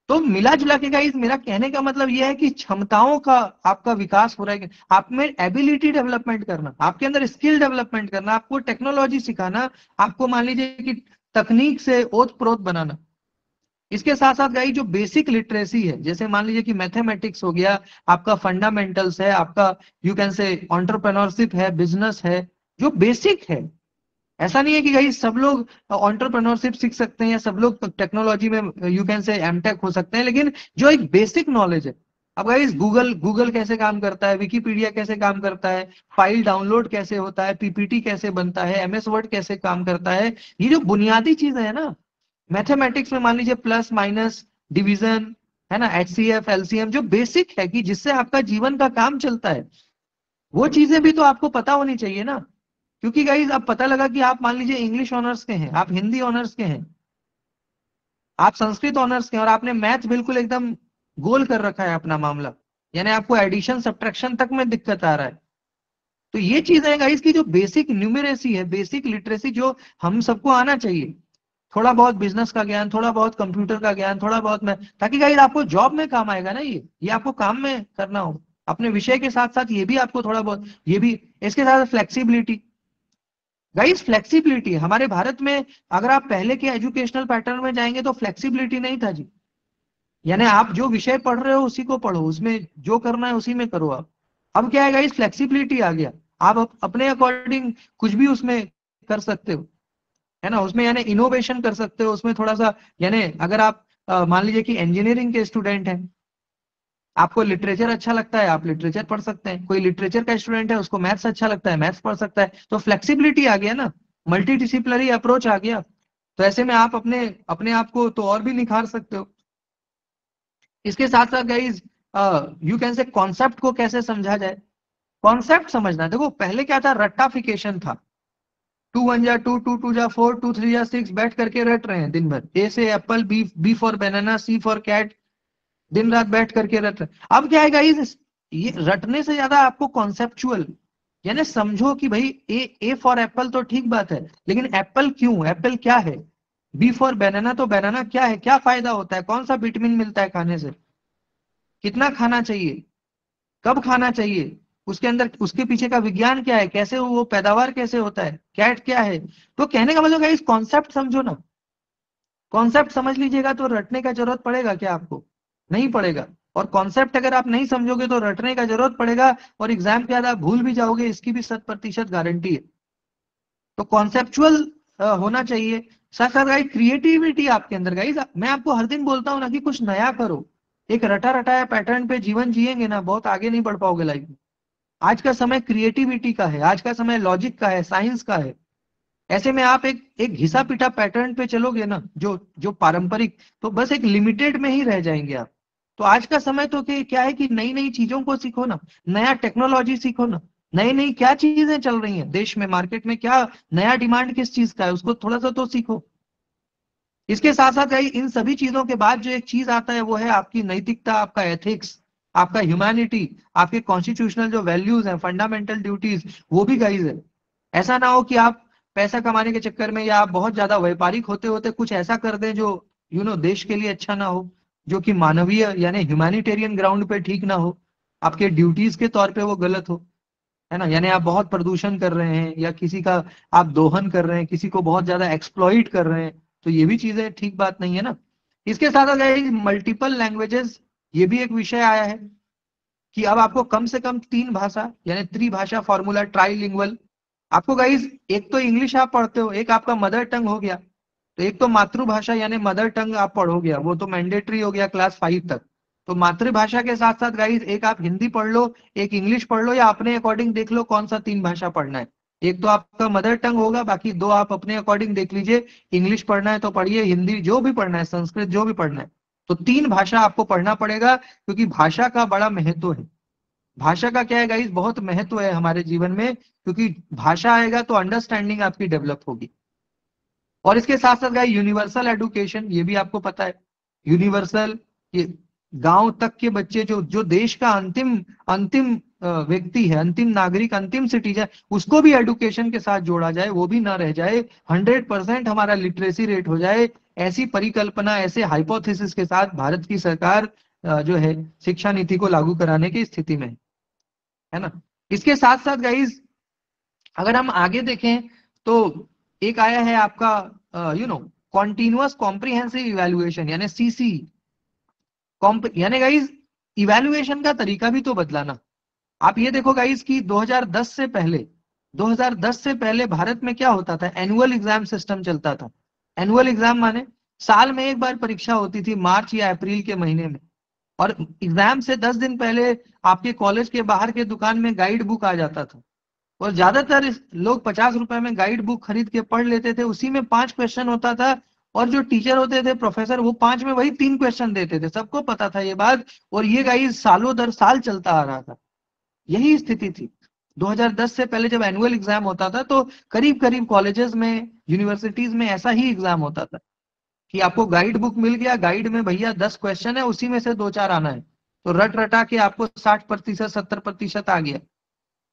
तो मिला जुला के गाइस मेरा कहने का मतलब यह है कि क्षमताओं का आपका विकास हो रहा है, आप में एबिलिटी डेवलपमेंट करना, आपके अंदर स्किल डेवलपमेंट करना, आपको टेक्नोलॉजी सिखाना, आपको मान लीजिए कि तकनीक से ओत प्रोत बनाना। इसके साथ साथ गाइस जो बेसिक लिटरेसी है, जैसे मान लीजिए कि मैथमेटिक्स हो गया, आपका फंडामेंटल्स है, आपका यू कैन से एंटरप्रेन्योरशिप है, बिजनेस है, जो बेसिक है। ऐसा नहीं है कि भाई सब लोग एंटरप्रेन्योरशिप सीख सकते हैं या सब लोग टेक्नोलॉजी में यू कैन से एमटेक हो सकते हैं, लेकिन जो एक बेसिक नॉलेज है। अब गाइस गूगल गूगल कैसे काम करता है, विकिपीडिया कैसे काम करता है, फाइल डाउनलोड कैसे होता है, पीपीटी कैसे बनता है, एमएस वर्ड कैसे काम करता है, ये जो बुनियादी चीज है ना। मैथमेटिक्स में मान लीजिए प्लस माइनस डिवीजन, है ना, एचसीएफ एलसीएम, जो बेसिक है कि जिससे आपका जीवन का काम चलता है, वो चीजें भी तो आपको पता होनी चाहिए ना। क्योंकि गाइज अब पता लगा कि आप मान लीजिए इंग्लिश ऑनर्स के हैं, आप हिंदी ऑनर्स के हैं, आप संस्कृत ऑनर्स के हैं, और आपने मैथ बिल्कुल एकदम गोल कर रखा है अपना मामला, यानी आपको एडिशन सब्ट्रैक्शन तक में दिक्कत आ रहा है। तो ये चीज है गाइज की जो बेसिक न्यूमेरेसी है, बेसिक लिटरेसी जो हम सबको आना चाहिए। थोड़ा बहुत बिजनेस का ज्ञान, थोड़ा बहुत कंप्यूटर का ज्ञान, थोड़ा बहुत में, ताकि गाइज आपको जॉब में काम आएगा ना। ये आपको काम में करना हो अपने विषय के साथ साथ, ये भी आपको थोड़ा बहुत, ये भी। इसके साथ फ्लेक्सिबिलिटी, गाइस फ्लेक्सिबिलिटी हमारे भारत में, अगर आप पहले के एजुकेशनल पैटर्न में जाएंगे तो फ्लेक्सिबिलिटी नहीं था जी। यानी आप जो विषय पढ़ रहे हो उसी को पढ़ो, उसमें जो करना है उसी में करो आप। अब क्या है गाइस, फ्लेक्सिबिलिटी आ गया। आप अपने अकॉर्डिंग कुछ भी उसमें कर सकते हो, है ना। उसमें यानी इनोवेशन कर सकते हो उसमें थोड़ा सा। यानी अगर आप मान लीजिए कि इंजीनियरिंग के स्टूडेंट हैं, आपको लिटरेचर अच्छा लगता है आप लिटरेचर पढ़ सकते हैं, कोई लिटरेचर का स्टूडेंट है उसको मैथ्स अच्छा लगता है मैथ्स पढ़ सकता है। तो फ्लेक्सिबिलिटी आ गया ना, मल्टी डिसिप्लिनरी अप्रोच आ गया। तो ऐसे में आप अपने अपने आप को तो और भी निखार सकते हो। इसके साथ साथ गाइज, यू कैन से कॉन्सेप्ट को कैसे समझा जाए। कॉन्सेप्ट समझना, देखो पहले क्या था, रट्टाफिकेशन था। 2 1 जा 2, 2 2 जा 4, 2 3 जा 6 बैठ करके रट रहे हैं दिन भर। ए से apple, B B for banana, C for cat, दिन रात बैठ करके रट रहे हैं। अब क्या है गाइस, ये रटने से ज्यादा आपको कॉन्सेप्चुअल, यानी समझो कि भाई ए फॉर एप्पल तो ठीक बात है, लेकिन एप्पल क्यों, एप्पल क्या है। बी फॉर बनाना, तो बनाना क्या है, क्या फायदा होता है, कौन सा विटामिन मिलता है खाने से, कितना खाना चाहिए, कब खाना चाहिए, उसके अंदर उसके पीछे का विज्ञान क्या है, कैसे वो पैदावार कैसे होता है, कैट क्या है। तो कहने का मतलब गाइस कॉन्सेप्ट समझो ना। कॉन्सेप्ट समझ लीजिएगा तो रटने का जरूरत पड़ेगा क्या आपको, नहीं पड़ेगा। और कॉन्सेप्ट अगर आप नहीं समझोगे तो रटने का जरूरत पड़ेगा, और एग्जाम के बाद आप भूल भी जाओगे, इसकी भी 100% गारंटी है। तो कॉन्सेप्चुअल होना चाहिए। साथ साथ गाइस क्रिएटिविटी आपके अंदर, गाइस मैं आपको हर दिन बोलता हूँ ना कि कुछ नया करो। एक रटा रटाया पैटर्न पे जीवन जिएंगे ना, बहुत आगे नहीं बढ़ पाओगे लाइफ में। आज का समय क्रिएटिविटी का है, आज का समय लॉजिक का है, साइंस का है। ऐसे में आप एक एक घिसा पिटा पैटर्न पे चलोगे ना, जो जो पारंपरिक, तो बस एक लिमिटेड में ही रह जाएंगे आप। तो आज का समय तो क्या है कि नई नई चीजों को सीखो ना, नया टेक्नोलॉजी सीखो ना, नई नई क्या चीजें चल रही हैं देश में, मार्केट में क्या नया डिमांड किस चीज का है, उसको थोड़ा सा तो सीखो। इसके साथ साथ भाई इन सभी चीजों के बाद जो एक चीज आता है वो है आपकी नैतिकता, आपका एथिक्स, आपका ह्यूमैनिटी, आपके कॉन्स्टिट्यूशनल जो वैल्यूज हैं, फंडामेंटल ड्यूटीज, वो भी गाइज है। ऐसा ना हो कि आप पैसा कमाने के चक्कर में या आप बहुत ज्यादा व्यापारिक होते होते कुछ ऐसा कर दें जो देश के लिए अच्छा ना हो, जो कि मानवीय यानी ह्यूमैनिटेरियन ग्राउंड पे ठीक ना हो, आपके ड्यूटीज के तौर पे वो गलत हो, है ना। यानी आप बहुत प्रदूषण कर रहे हैं या किसी का आप दोहन कर रहे हैं, किसी को बहुत ज्यादा एक्सप्लॉइट कर रहे हैं, तो ये भी चीजें ठीक बात नहीं है ना। इसके साथ साथ मल्टीपल लैंग्वेजेस, ये भी एक विषय आया है कि अब आपको कम से कम 3 भाषा यानी त्रिभाषा फॉर्मूला, ट्राइलिंगुअल। आपको गाइज एक तो इंग्लिश आप पढ़ते हो, एक आपका मदर टंग हो गया, तो एक तो मातृभाषा यानी मदर टंग आप पढ़ोगे, वो तो मैंडेटरी हो गया क्लास 5 तक। तो मातृभाषा के साथ साथ गाइज एक आप हिंदी पढ़ लो, एक इंग्लिश पढ़ लो, या अपने अकॉर्डिंग देख लो कौन सा 3 भाषा पढ़ना है। एक तो आपका मदर टंग होगा, बाकी 2 आप अपने अकॉर्डिंग देख लीजिए। इंग्लिश पढ़ना है तो पढ़िए, हिंदी जो भी पढ़ना है, संस्कृत जो भी पढ़ना है, तो 3 भाषा आपको पढ़ना पड़ेगा, क्योंकि भाषा का बड़ा महत्व है। भाषा का क्या है गाइस, बहुत महत्व है हमारे जीवन में, क्योंकि भाषा आएगा तो अंडरस्टैंडिंग आपकी डेवलप होगी। और इसके साथ साथ गाइस यूनिवर्सल एडुकेशन, ये भी आपको पता है, यूनिवर्सल, ये गांव तक के बच्चे, जो जो देश का अंतिम अंतिम व्यक्ति है, अंतिम नागरिक, अंतिम सिटीजन, उसको भी एडुकेशन के साथ जोड़ा जाए, वो भी ना रह जाए। 100% हमारा लिटरेसी रेट हो जाए। ऐसी परिकल्पना, ऐसे हाइपोथेसिस के साथ भारत की सरकार जो है शिक्षा नीति को लागू कराने की स्थिति में है ना। इसके साथ साथ गाइज अगर हम आगे देखें तो एक आया है आपका कॉन्टिन्यूअस कॉम्प्रिहेंसिव इवैल्यूएशन यानी सीसी। यानी गाइज इवैल्यूएशन का तरीका भी तो बदला ना। आप ये देखो गाइज कि 2010 से पहले भारत में क्या होता था, एनुअल एग्जाम सिस्टम चलता था। एनुअल एग्जाम माने साल में एक बार परीक्षा होती थी, मार्च या अप्रैल के महीने में। और एग्जाम से 10 दिन पहले आपके कॉलेज के बाहर के दुकान में गाइड बुक आ जाता था, और ज्यादातर लोग 50 रुपए में गाइड बुक खरीद के पढ़ लेते थे। उसी में 5 क्वेश्चन होता था, और जो टीचर होते थे प्रोफेसर, वो 5 में वही 3 क्वेश्चन देते थे, सबको पता था ये बात। और ये गाइड सालों दर साल चलता आ रहा था, यही स्थिति थी। 2010 से पहले जब एनुअल एग्जाम होता था तो करीब करीब कॉलेजेस में, यूनिवर्सिटीज में ऐसा ही एग्जाम होता था कि आपको गाइड बुक मिल गया, गाइड में भैया 10 क्वेश्चन है, उसी में से 2 4 आना है, तो रट रटा के आपको 60% 70% आ गया।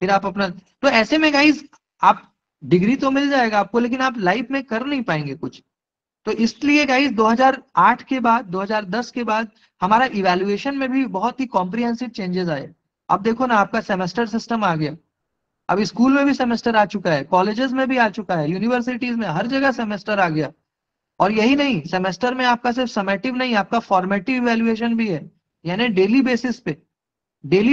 फिर आप अपना, तो ऐसे में गाइज आप डिग्री तो मिल जाएगा आपको, लेकिन आप लाइफ में कर नहीं पाएंगे कुछ। तो इसलिए गाइज 2008 के बाद, 2010 के बाद हमारा इवैल्यूएशन में भी बहुत ही कॉम्प्रिहेंसिव चेंजेस आए। अब देखो ना, आपका सेमेस्टर सिस्टम आ गया। अब स्कूल में भी सेमेस्टर आ चुका है, कॉलेजेस में भी आ चुका है, यूनिवर्सिटीज में हर जगह सेमेस्टर आ गया। और यही नहीं, सेमेस्टर में आपका सिर्फ समेटिव नहीं, आपका फॉर्मेटिव इवैल्यूएशन भी है। यानी डेली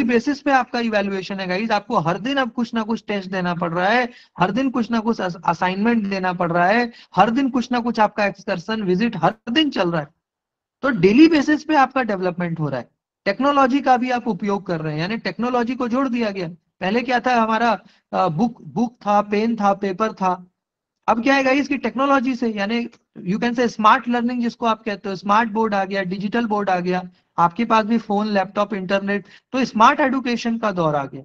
बेसिस पे आपका इवैल्यूएशन है गाइस। आपको हर दिन अब कुछ ना कुछ टेस्ट देना पड़ रहा है, हर दिन कुछ ना कुछ असाइनमेंट देना पड़ रहा है, हर दिन कुछ ना कुछ आपका एक्सकर्सन विजिट हर दिन चल रहा है। तो डेली बेसिस पे आपका डेवलपमेंट हो रहा है। टेक्नोलॉजी का भी आप उपयोग कर रहे हैं, यानी टेक्नोलॉजी को जोड़ दिया गया। पहले क्या था, हमारा बुक बुक था, पेन था, पेपर था। अब क्या है गाइस की टेक्नोलॉजी से, यानी यू कैन से स्मार्ट लर्निंग जिसको आप कहते हो, स्मार्ट बोर्ड आ गया, डिजिटल बोर्ड आ गया, आपके पास भी फोन, लैपटॉप, इंटरनेट, तो स्मार्ट एडुकेशन का दौर आ गया,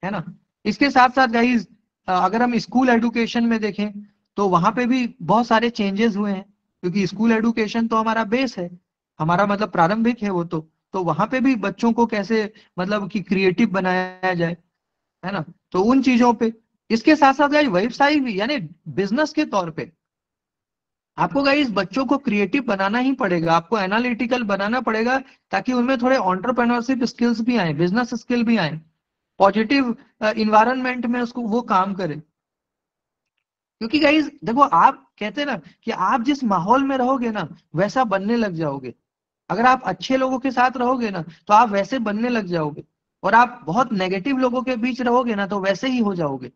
है ना। इसके साथ साथ गाइस अगर हम स्कूल एडुकेशन में देखें तो वहां पे भी बहुत सारे चेंजेस हुए हैं, क्योंकि स्कूल एडुकेशन तो हमारा बेस है, हमारा मतलब प्रारंभिक है वो तो वहां पे भी बच्चों को कैसे मतलब कि क्रिएटिव बनाया जाए, है ना। तो उन चीजों पे, इसके साथ साथ गाइस व्यवसाय भी, यानी बिजनेस के तौर पे आपको गाइस बच्चों को क्रिएटिव बनाना ही पड़ेगा, आपको एनालिटिकल बनाना पड़ेगा, ताकि उनमें थोड़े एंटरप्रेन्योरशिप स्किल्स भी आए, बिजनेस स्किल भी आए, पॉजिटिव इन्वायरमेंट में उसको वो काम करे। क्योंकि गाइस देखो, आप कहते हैं ना कि आप जिस माहौल में रहोगे ना वैसा बनने लग जाओगे। अगर आप अच्छे लोगों के साथ रहोगे ना तो आप वैसे बनने लग जाओगे, और आप बहुत नेगेटिव लोगों के बीच रहोगे ना तो वैसे ही हो जाओगे।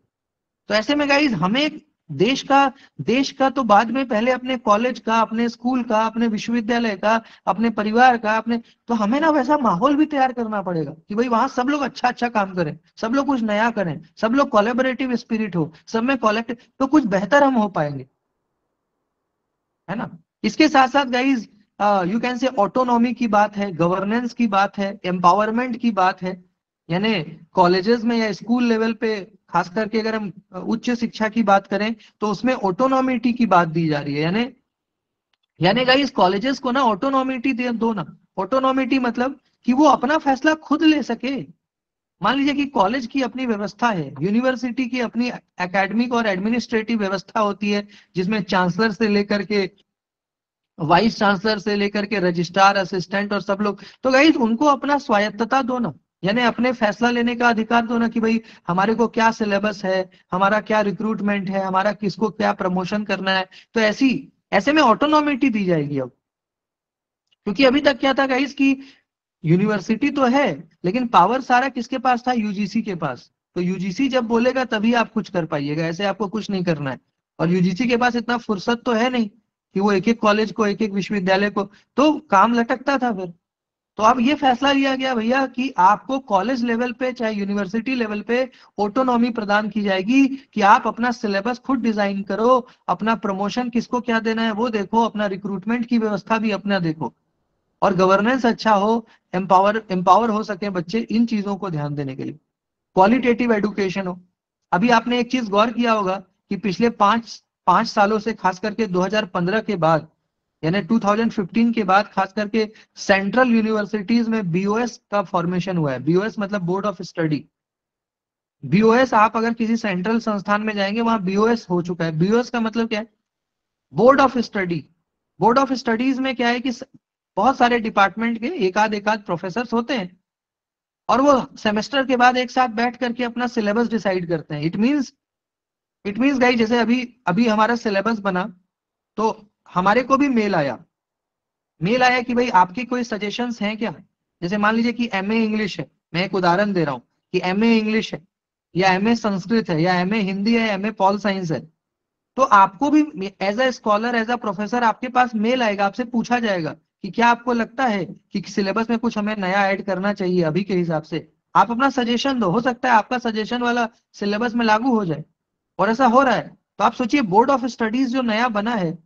तो ऐसे में गाइज हमें देश का देश का तो बाद में, पहले अपने कॉलेज का, अपने स्कूल का, अपने विश्वविद्यालय का, अपने परिवार का, अपने, तो हमें ना वैसा माहौल भी तैयार करना पड़ेगा कि भाई वहां सब लोग अच्छा अच्छा काम करें, सब लोग कुछ नया करें, सब लोग कोलैबोरेटिव स्पिरिट हो, सब में कलेक्टिव, तो कुछ बेहतर हम हो पाएंगे, है ना। इसके साथ साथ गाइज यू कैन से ऑटोनॉमी की बात है, गवर्नेंस की बात है, एम्पावरमेंट की बात है। यानी कॉलेजेस में या स्कूल लेवल पे, खास करके अगर हम उच्च शिक्षा की बात करें तो उसमें ऑटोनॉमिटी की बात दी जा रही है। यानी गाइस कॉलेजेस को ना ऑटोनॉमिटी दे दो ना। ऑटोनॉमिटी मतलब कि वो अपना फैसला खुद ले सके। मान लीजिए कि कॉलेज की अपनी व्यवस्था है, यूनिवर्सिटी की अपनी एकेडमिक और एडमिनिस्ट्रेटिव व्यवस्था होती है, जिसमें चांसलर से लेकर के वाइस चांसलर से लेकर के रजिस्ट्रार, असिस्टेंट और सब लोग, तो गाइज उनको अपना स्वायत्तता दो ना, यानी अपने फैसला लेने का अधिकार दो ना कि भाई हमारे को क्या सिलेबस है, हमारा क्या रिक्रूटमेंट है, हमारा किसको क्या प्रमोशन करना है। तो ऐसे में ऑटोनॉमिटी दी जाएगी अब। क्योंकि अभी तक क्या था गाइज की यूनिवर्सिटी तो है, लेकिन पावर सारा किसके पास था, यूजीसी के पास। तो यूजीसी जब बोलेगा तभी आप कुछ कर पाइएगा, ऐसे आपको कुछ नहीं करना है। और यूजीसी के पास इतना फुर्सत तो है नहीं कि वो एक एक कॉलेज को, एक एक विश्वविद्यालय को, तो काम लटकता था फिर। तो अब ये फैसला लिया गया भैया कि आपको कॉलेज लेवल पे चाहे यूनिवर्सिटी लेवल पे ऑटोनॉमी प्रदान की जाएगी, कि आप अपना सिलेबस खुद डिजाइन करो, अपना प्रमोशन किसको क्या देना है वो देखो, अपना रिक्रूटमेंट की व्यवस्था भी अपना देखो, और गवर्नेंस अच्छा हो, एम्पावर हो सके बच्चे इन चीजों को ध्यान देने के लिए, क्वालिटेटिव एडुकेशन हो। अभी आपने एक चीज गौर किया होगा कि पिछले पांच पांच सालों से, खास करके 2015 के बाद, यानी 2015 के बाद, खास करके सेंट्रल यूनिवर्सिटीज में बीओएस का फॉर्मेशन हुआ है। बीओएस मतलब बोर्ड ऑफ स्टडी। बीओएस, आप अगर किसी सेंट्रल संस्थान में जाएंगे वहां बीओएस हो चुका है। बीओएस का मतलब क्या है, board of study. Board of studies में क्या है कि बहुत सारे डिपार्टमेंट के एक आध प्रोफेसर होते हैं, और वो सेमेस्टर के बाद एक साथ बैठ करके अपना सिलेबस डिसाइड करते हैं। इट मीन्स गाइस, जैसे अभी अभी हमारा सिलेबस बना तो हमारे को भी मेल आया कि भाई आपके कोई सजेशंस हैं क्या। जैसे मान लीजिए कि एमए इंग्लिश है, मैं एक उदाहरण दे रहा हूँ कि एमए इंग्लिश है, या एमए संस्कृत है, या एमए हिंदी है, एमए पॉल साइंस है, तो आपको भी as a scholar, as a professor आपके पास मेल आएगा, आपसे पूछा जाएगा कि क्या आपको लगता है कि सिलेबस में कुछ हमें नया ऐड करना चाहिए अभी के हिसाब से। आप अपना सजेशन दो, हो सकता है आपका सजेशन वाला सिलेबस में लागू हो जाए, और ऐसा हो रहा है। तो आप सोचिए, बोर्ड ऑफ स्टडीज जो नया बना है,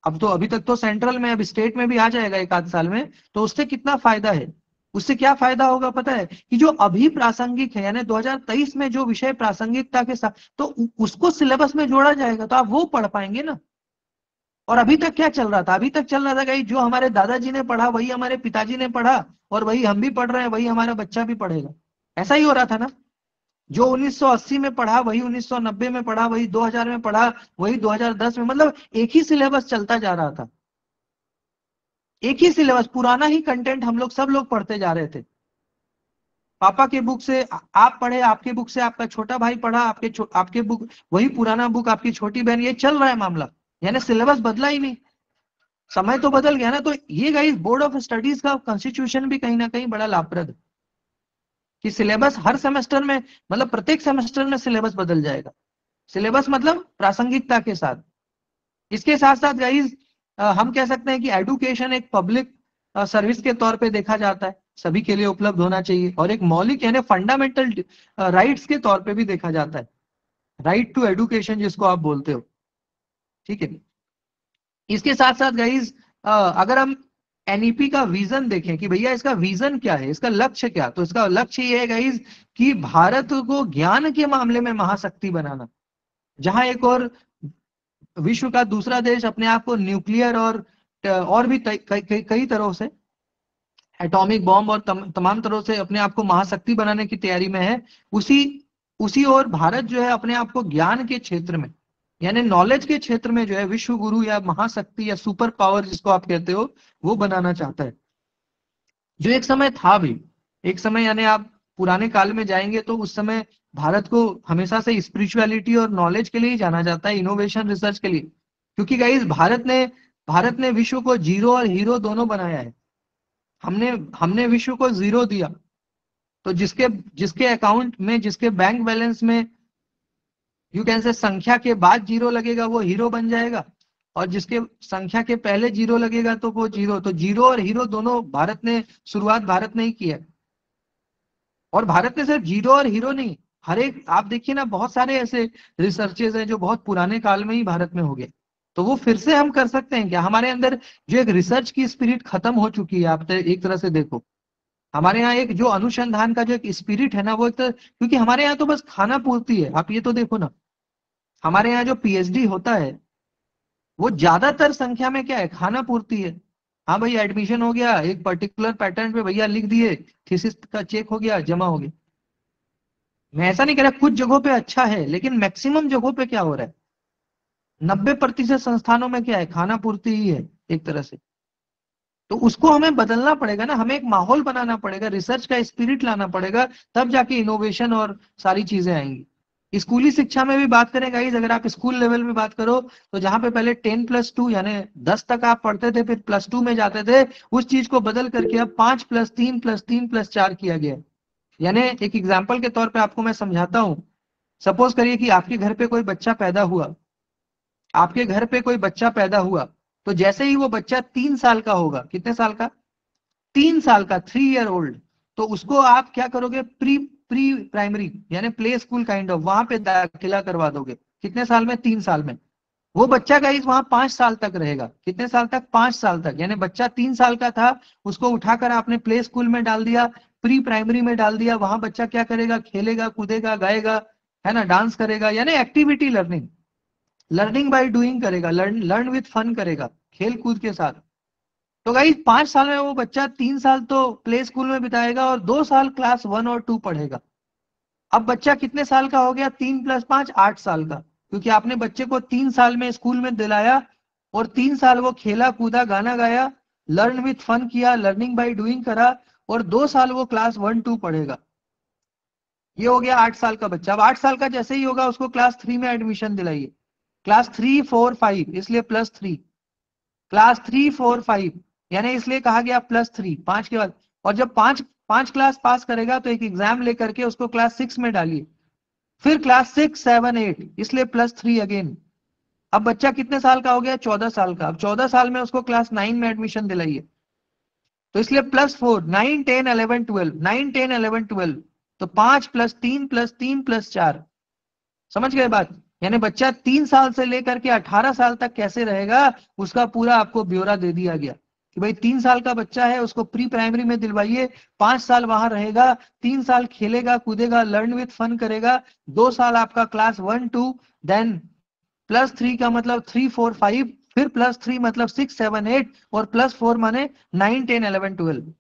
अब तो अभी तक तो सेंट्रल में, अब स्टेट में भी आ जाएगा एक आध साल में, तो उससे कितना फायदा है। उससे क्या फायदा होगा पता है, कि जो अभी प्रासंगिक है, यानी 2023 में जो विषय प्रासंगिकता के साथ, तो उसको सिलेबस में जोड़ा जाएगा, तो आप वो पढ़ पाएंगे ना। और अभी तक क्या चल रहा था, अभी तक चल रहा था कि जो हमारे दादाजी ने पढ़ा वही हमारे पिताजी ने पढ़ा, और वही हम भी पढ़ रहे हैं, वही हमारा बच्चा भी पढ़ेगा। ऐसा ही हो रहा था ना। जो 1980 में पढ़ा वही 1990 में पढ़ा, वही 2000 में पढ़ा, वही 2010 में, मतलब एक ही सिलेबस चलता जा रहा था। एक ही सिलेबस, पुराना ही कंटेंट हम लोग सब लोग पढ़ते जा रहे थे। पापा के बुक से आप पढ़े, आपके बुक से आपका छोटा भाई पढ़ा, आपके बुक वही पुराना बुक आपकी छोटी बहन, ये चल रहा है मामला। यानी सिलेबस बदला ही नहीं, समय तो बदल गया ना। तो ये गाइस बोर्ड ऑफ स्टडीज का कॉन्स्टिट्यूशन भी कहीं ना कहीं बड़ा लाभप्रद है कि सिलेबस हर सेमेस्टर में, मतलब प्रत्येक सेमेस्टर में सिलेबस बदल जाएगा। सिलेबस मतलब प्रासंगिकता के साथ। इसके साथ साथ गाइस हम कह सकते हैं कि एडुकेशन एक पब्लिक सर्विस के तौर पे देखा जाता है, सभी के लिए उपलब्ध होना चाहिए, और एक मौलिक यानी फंडामेंटल राइट्स के तौर पे भी देखा जाता है, राइट टू एडुकेशन जिसको आप बोलते हो। ठीक है। इसके साथ साथ गाइस अगर हम एनईपी का विजन देखें कि भैया इसका विजन क्या है, इसका लक्ष्य क्या, तो इसका लक्ष्य ये है गाइस कि भारत को ज्ञान के मामले में महाशक्ति बनाना। जहां एक और विश्व का दूसरा देश अपने आप को न्यूक्लियर और भी कई तरह से एटॉमिक बॉम्ब और तमाम तरह से अपने आप को महाशक्ति बनाने की तैयारी में है, उसी उसी और भारत जो है अपने आप को ज्ञान के क्षेत्र में यानी नॉलेज के क्षेत्र में जो है विश्व गुरु या महाशक्ति या सुपर पावर जिसको आप कहते हो वो बनाना चाहता है। जो एक समय था भी, एक समय यानी आप पुराने काल में जाएंगे तो उस समय भारत को हमेशा से स्पिरिचुअलिटी और नॉलेज के लिए ही जाना जाता है, इनोवेशन रिसर्च के लिए। क्योंकि गाइस भारत ने विश्व को जीरो और हीरो दोनों बनाया है। हमने हमने विश्व को जीरो दिया, तो जिसके जिसके अकाउंट में, जिसके बैंक बैलेंस में यू कैन से संख्या के बाद जीरो लगेगा वो हीरो बन जाएगा, और जिसके संख्या के पहले जीरो लगेगा तो वो जीरो। तो जीरो और हीरो दोनों शुरुआत भारत ने ही की है। और भारत ने सिर्फ जीरो और हीरो नहीं, हर एक आप देखिए ना, बहुत सारे ऐसे रिसर्चेज हैं जो बहुत पुराने काल में ही भारत में हो गए। तो वो फिर से हम कर सकते हैं क्या? हमारे अंदर जो एक रिसर्च की स्पिरिट खत्म हो चुकी है, आप एक तरह से देखो, हमारे यहाँ एक जो अनुसंधान का जो एक स्पिरिट है ना, वो एक तरह, क्योंकि हमारे यहाँ तो बस खाना पूर्ति है। आप ये तो देखो ना, हमारे यहाँ जो पीएचडी होता है वो ज्यादातर संख्या में क्या है, खाना पूर्ति है। हाँ भाई एडमिशन हो गया, एक पर्टिकुलर पैटर्न पे भैया लिख दिए, थीसिस का चेक हो गया, जमा हो गया। मैं ऐसा नहीं कह रहा, कुछ जगहों पे अच्छा है, लेकिन मैक्सिमम जगहों पे क्या हो रहा है, 90% संस्थानों में क्या है, खाना पूर्ति ही है एक तरह से। तो उसको हमें बदलना पड़ेगा ना, हमें एक माहौल बनाना पड़ेगा, रिसर्च का स्पिरिट लाना पड़ेगा, तब जाके इनोवेशन और सारी चीजें आएंगी। स्कूली शिक्षा में भी बात करें गाइस, अगर आप स्कूल लेवल में बात करो तो जहां पे पहले 10+2 यानी 10 तक आप पढ़ते थे, फिर +2 में जाते थे, उस चीज को बदल करके अब 5+3+3+4 किया गया। यानी एक एग्जाम्पल के तौर पे आपको मैं समझाता हूं। सपोज करिए कि आपके घर पे कोई बच्चा पैदा हुआ, आपके घर पे कोई बच्चा पैदा हुआ, तो जैसे ही वो बच्चा 3 साल का होगा, कितने साल का, 3 साल का, 3 ईयर ओल्ड, तो उसको आप क्या करोगे, प्री प्री प्राइमरी यानी प्ले स्कूल काइंड ऑफ, वहां पे दाखिला करवा दोगे। कितने साल में, 3 साल में। वो बच्चा गाइस वहां 5 साल तक रहेगा। कितने साल तक, 5 साल तक। यानी बच्चा 3 साल का था, उसको उठाकर आपने प्ले स्कूल में डाल दिया, प्री प्राइमरी में डाल दिया। वहां बच्चा क्या करेगा, खेलेगा, कूदेगा, गाएगा, है ना, डांस करेगा, यानी activity learning, learning by doing करेगा, लर्न विथ फन करेगा, खेल कूद के साथ। तो गाइस 5 साल में वो बच्चा 3 साल तो प्ले स्कूल में बिताएगा और 2 साल क्लास 1 और 2 पढ़ेगा। अब बच्चा कितने साल का हो गया, 3+5 8 साल का, क्योंकि आपने बच्चे को 3 साल में स्कूल में दिलाया और 3 साल वो खेला कूदा, गाना गाया, लर्न विथ फन किया, लर्निंग बाय डूइंग करा, और 2 साल वो क्लास 1 2 पढ़ेगा। ये हो गया 8 साल का बच्चा। अब 8 साल का जैसे ही होगा उसको क्लास 3 में एडमिशन दिलाइए, क्लास 3 4 5 इसलिए +3, क्लास 3 4 5 यानी इसलिए कहा गया +3, 5 के बाद। और जब पांच क्लास पास करेगा तो एक एग्जाम लेकर के उसको क्लास 6 में डालिए, फिर क्लास 6 7 8 इसलिए +3 अगेन। अब बच्चा कितने साल का हो गया, 14 साल का। अब 14 साल में उसको क्लास 9 में एडमिशन दिलाइए, तो इसलिए +4, 9 10 11 12, 9 10 11 12, तो 5+3+3+4। समझ गए बात? यानी बच्चा 3 साल से लेकर के 18 साल तक कैसे रहेगा, उसका पूरा आपको ब्यौरा दे दिया गया कि भाई 3 साल का बच्चा है, उसको प्री प्राइमरी में दिलवाइए, 5 साल वहां रहेगा, 3 साल खेलेगा कूदेगा, लर्न विथ फन करेगा, 2 साल आपका क्लास 1 2, देन +3 का मतलब 3 4 5, फिर +3 मतलब 6 7 8, और +4 माने 9 10 11 12।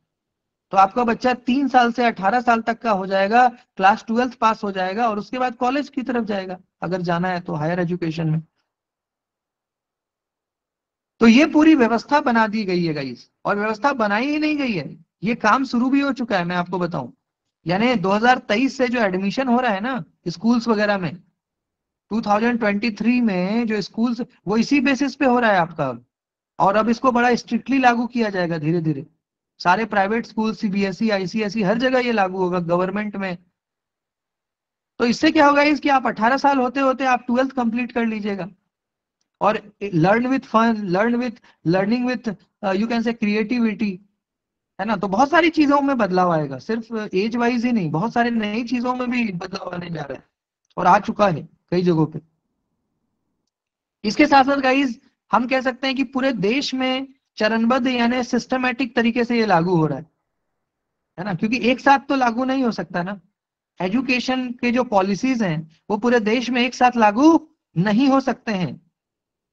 तो आपका बच्चा 3 साल से 18 साल तक का हो जाएगा, क्लास 12 पास हो जाएगा, और उसके बाद कॉलेज की तरफ जाएगा अगर जाना है तो, हायर एजुकेशन में। तो ये पूरी व्यवस्था बना दी गई है गाइस, और व्यवस्था बनाई ही नहीं गई है, ये काम शुरू भी हो चुका है, मैं आपको बताऊं। यानी 2023 से जो एडमिशन हो रहा है ना स्कूल्स वगैरह में, 2023 में जो स्कूल्स, वो इसी बेसिस पे हो रहा है आपका। और अब इसको बड़ा स्ट्रिक्टली लागू किया जाएगा धीरे धीरे। सारे प्राइवेट स्कूल, सीबीएसई, आईसीएसई, हर जगह ये लागू होगा, गवर्नमेंट में। तो इससे क्या होगा इसकी, आप 18 साल होते होते आप 12th कंप्लीट कर लीजिएगा। और learn with fun, learning with you can say creativity, है ना। तो बहुत सारी चीजों में बदलाव आएगा, सिर्फ एज वाइज ही नहीं, बहुत सारे नई चीजों में भी बदलाव आने जा रहा है और आ चुका है कई जगहों पे। इसके साथ साथ गाइज हम कह सकते हैं कि पूरे देश में चरणबद्ध यानी सिस्टमेटिक तरीके से ये लागू हो रहा है ना, क्योंकि एक साथ तो लागू नहीं हो सकता ना। एजुकेशन के जो पॉलिसीज हैं वो पूरे देश में एक साथ लागू नहीं हो सकते हैं।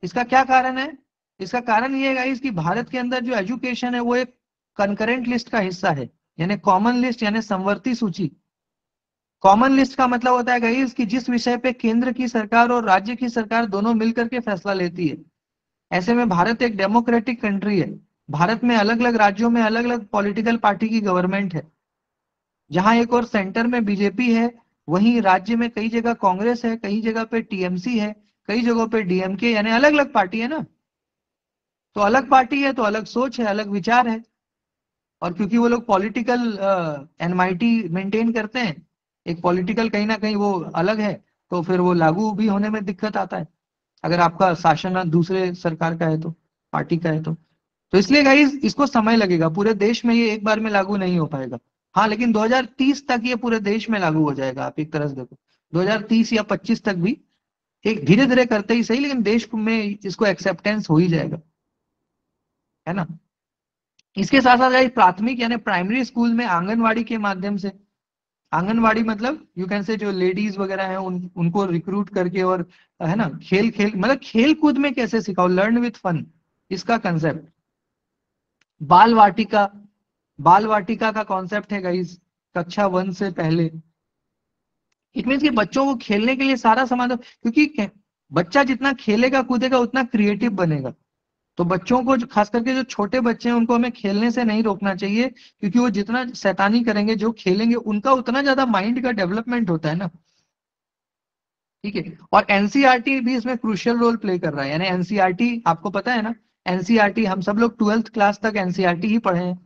इसका क्या कारण है? इसका कारण ये है गाइस कि भारत के अंदर जो एजुकेशन है वो एक कंकरेंट लिस्ट का हिस्सा है, यानी कॉमन लिस्ट यानी समवर्ती सूची। कॉमन लिस्ट का मतलब होता है गाइस कि जिस विषय पे केंद्र की सरकार और राज्य की सरकार दोनों मिलकर के फैसला लेती है। ऐसे में भारत एक डेमोक्रेटिक कंट्री है। भारत में अलग अलग राज्यों में अलग अलग पॉलिटिकल पार्टी की गवर्नमेंट है। जहां एक और सेंटर में बीजेपी है, वहीं राज्य में कई जगह कांग्रेस है, कई जगह पे टीएमसी है, कई जगहों पे डीएमके, यानी अलग अलग पार्टी है ना। तो अलग पार्टी है तो अलग सोच है, अलग विचार है। और क्योंकि वो लोग पॉलिटिकल एनमाइटी मेंटेन करते हैं, एक पॉलिटिकल कहीं ना कहीं वो अलग है, तो फिर वो लागू भी होने में दिक्कत आता है अगर आपका शासन दूसरे सरकार का है तो, पार्टी का है तो इसलिए गाइस इसको समय लगेगा, पूरे देश में ये एक बार में लागू नहीं हो पाएगा। हाँ, लेकिन 2030 तक ये पूरे देश में लागू हो जाएगा। आप एक तरह से देखो 2030 या 25 तक भी, एक धीरे धीरे करते ही सही, लेकिन देश में इसको एक्सेप्टेंस हो ही जाएगा, है ना। इसके साथ साथ गाइस प्राथमिक यानी प्राइमरी स्कूल में आंगनवाड़ी के माध्यम से, आंगनवाड़ी मतलब यू कैन से जो लेडीज वगैरह हैं उनको रिक्रूट करके, और है ना, खेल खेल मतलब खेल कूद में कैसे सिखाओ, लर्न विथ फन, इसका कंसेप्ट। बाल वाटिका, बाल वाटिका का कॉन्सेप्ट है गाइस कक्षा 1 से पहले। इट मीन कि बच्चों को खेलने के लिए सारा सामान क्योंकि बच्चा जितना खेलेगा कूदेगा उतना क्रिएटिव बनेगा। तो बच्चों को खास करके जो छोटे बच्चे हैं उनको हमें खेलने से नहीं रोकना चाहिए, क्योंकि वो जितना शैतानी करेंगे, जो खेलेंगे, उनका उतना ज्यादा माइंड का डेवलपमेंट होता है ना। ठीक है। और एनसीईआरटी भी इसमें क्रूशियल रोल प्ले कर रहा है, यानी एनसीईआरटी आपको पता है ना, एनसीईआरटी हम सब लोग 12th क्लास तक एनसीईआरटी ही पढ़े हैं।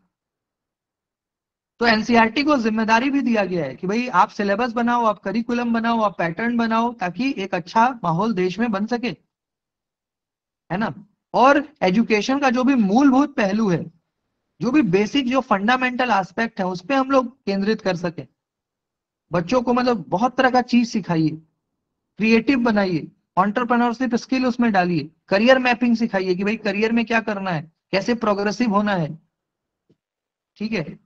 तो एनसीईआरटी को जिम्मेदारी भी दिया गया है कि भाई आप सिलेबस बनाओ, आप करिकुलम बनाओ, आप पैटर्न बनाओ, ताकि एक अच्छा माहौल देश में बन सके, है ना। और एजुकेशन का जो भी मूलभूत पहलू है, जो भी बेसिक जो फंडामेंटल एस्पेक्ट है, उस पर हम लोग केंद्रित कर सके। बच्चों को मतलब बहुत तरह का चीज सिखाइए, क्रिएटिव बनाइए, ऑन्टरप्रनोरशिप स्किल उसमें डालिए, करियर मैपिंग सिखाइए कि भाई करियर में क्या करना है, कैसे प्रोग्रेसिव होना है। ठीक है।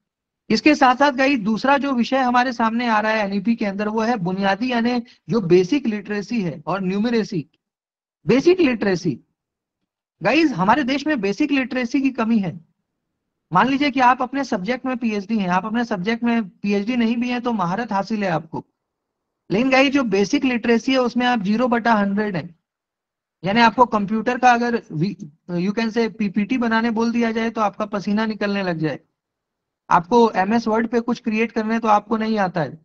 इसके साथ साथ गाइस दूसरा जो विषय हमारे सामने आ रहा है एनईपी के अंदर, वो है बुनियादी यानी जो बेसिक लिटरेसी है और न्यूमरेसी। बेसिक लिटरेसी गाइस, हमारे देश में बेसिक लिटरेसी की कमी है। मान लीजिए कि आप अपने सब्जेक्ट में पीएचडी हैं, आप अपने सब्जेक्ट में पीएचडी नहीं भी है तो महारत हासिल है आपको, लेकिन गाइस जो बेसिक लिटरेसी है उसमें आप 0/100 है। यानी आपको कंप्यूटर का अगर यू कैन से पीपीटी बनाने बोल दिया जाए तो आपका पसीना निकलने लग जाए। आपको एमएस वर्ड पे कुछ क्रिएट करने तो आपको नहीं आता है,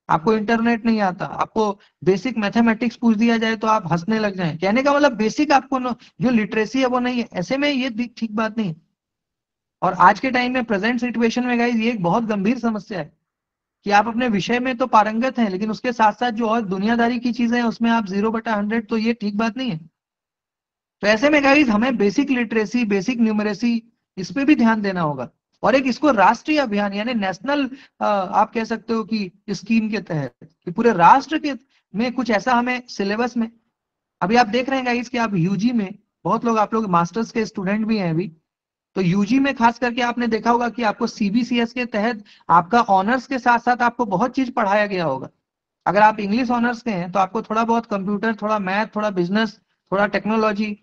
आपको इंटरनेट नहीं आता, आपको बेसिक मैथमेटिक्स पूछ दिया जाए तो आप हंसने लग जाएं। कहने का मतलब बेसिक आपको जो लिटरेसी है वो नहीं है। ऐसे में ये ठीक बात नहीं है। और आज के टाइम में प्रेजेंट सिचुएशन में गाइस ये एक बहुत गंभीर समस्या है कि आप अपने विषय में तो पारंगत हैं, लेकिन उसके साथ साथ जो और दुनियादारी की चीजें हैं उसमें आप 0/100, तो ये ठीक बात नहीं है। तो ऐसे में गाइस हमें बेसिक लिटरेसी, बेसिक न्यूमरेसी, इस पे भी ध्यान देना होगा। और एक इसको राष्ट्रीय अभियान यानी नेशनल आप कह सकते हो कि स्कीम के तहत कि पूरे राष्ट्र के में कुछ ऐसा हमें सिलेबस में, अभी आप देख रहे हैं गाइस कि आप यूजी में, बहुत लोग आप लोग मास्टर्स के स्टूडेंट भी हैं अभी, तो यूजी में खास करके आपने देखा होगा कि आपको सीबीसीएस के तहत आपका ऑनर्स के साथ साथ आपको बहुत चीज पढ़ाया गया होगा। अगर आप इंग्लिश ऑनर्स के हैं तो आपको थोड़ा बहुत कंप्यूटर, थोड़ा मैथ, थोड़ा बिजनेस, थोड़ा टेक्नोलॉजी,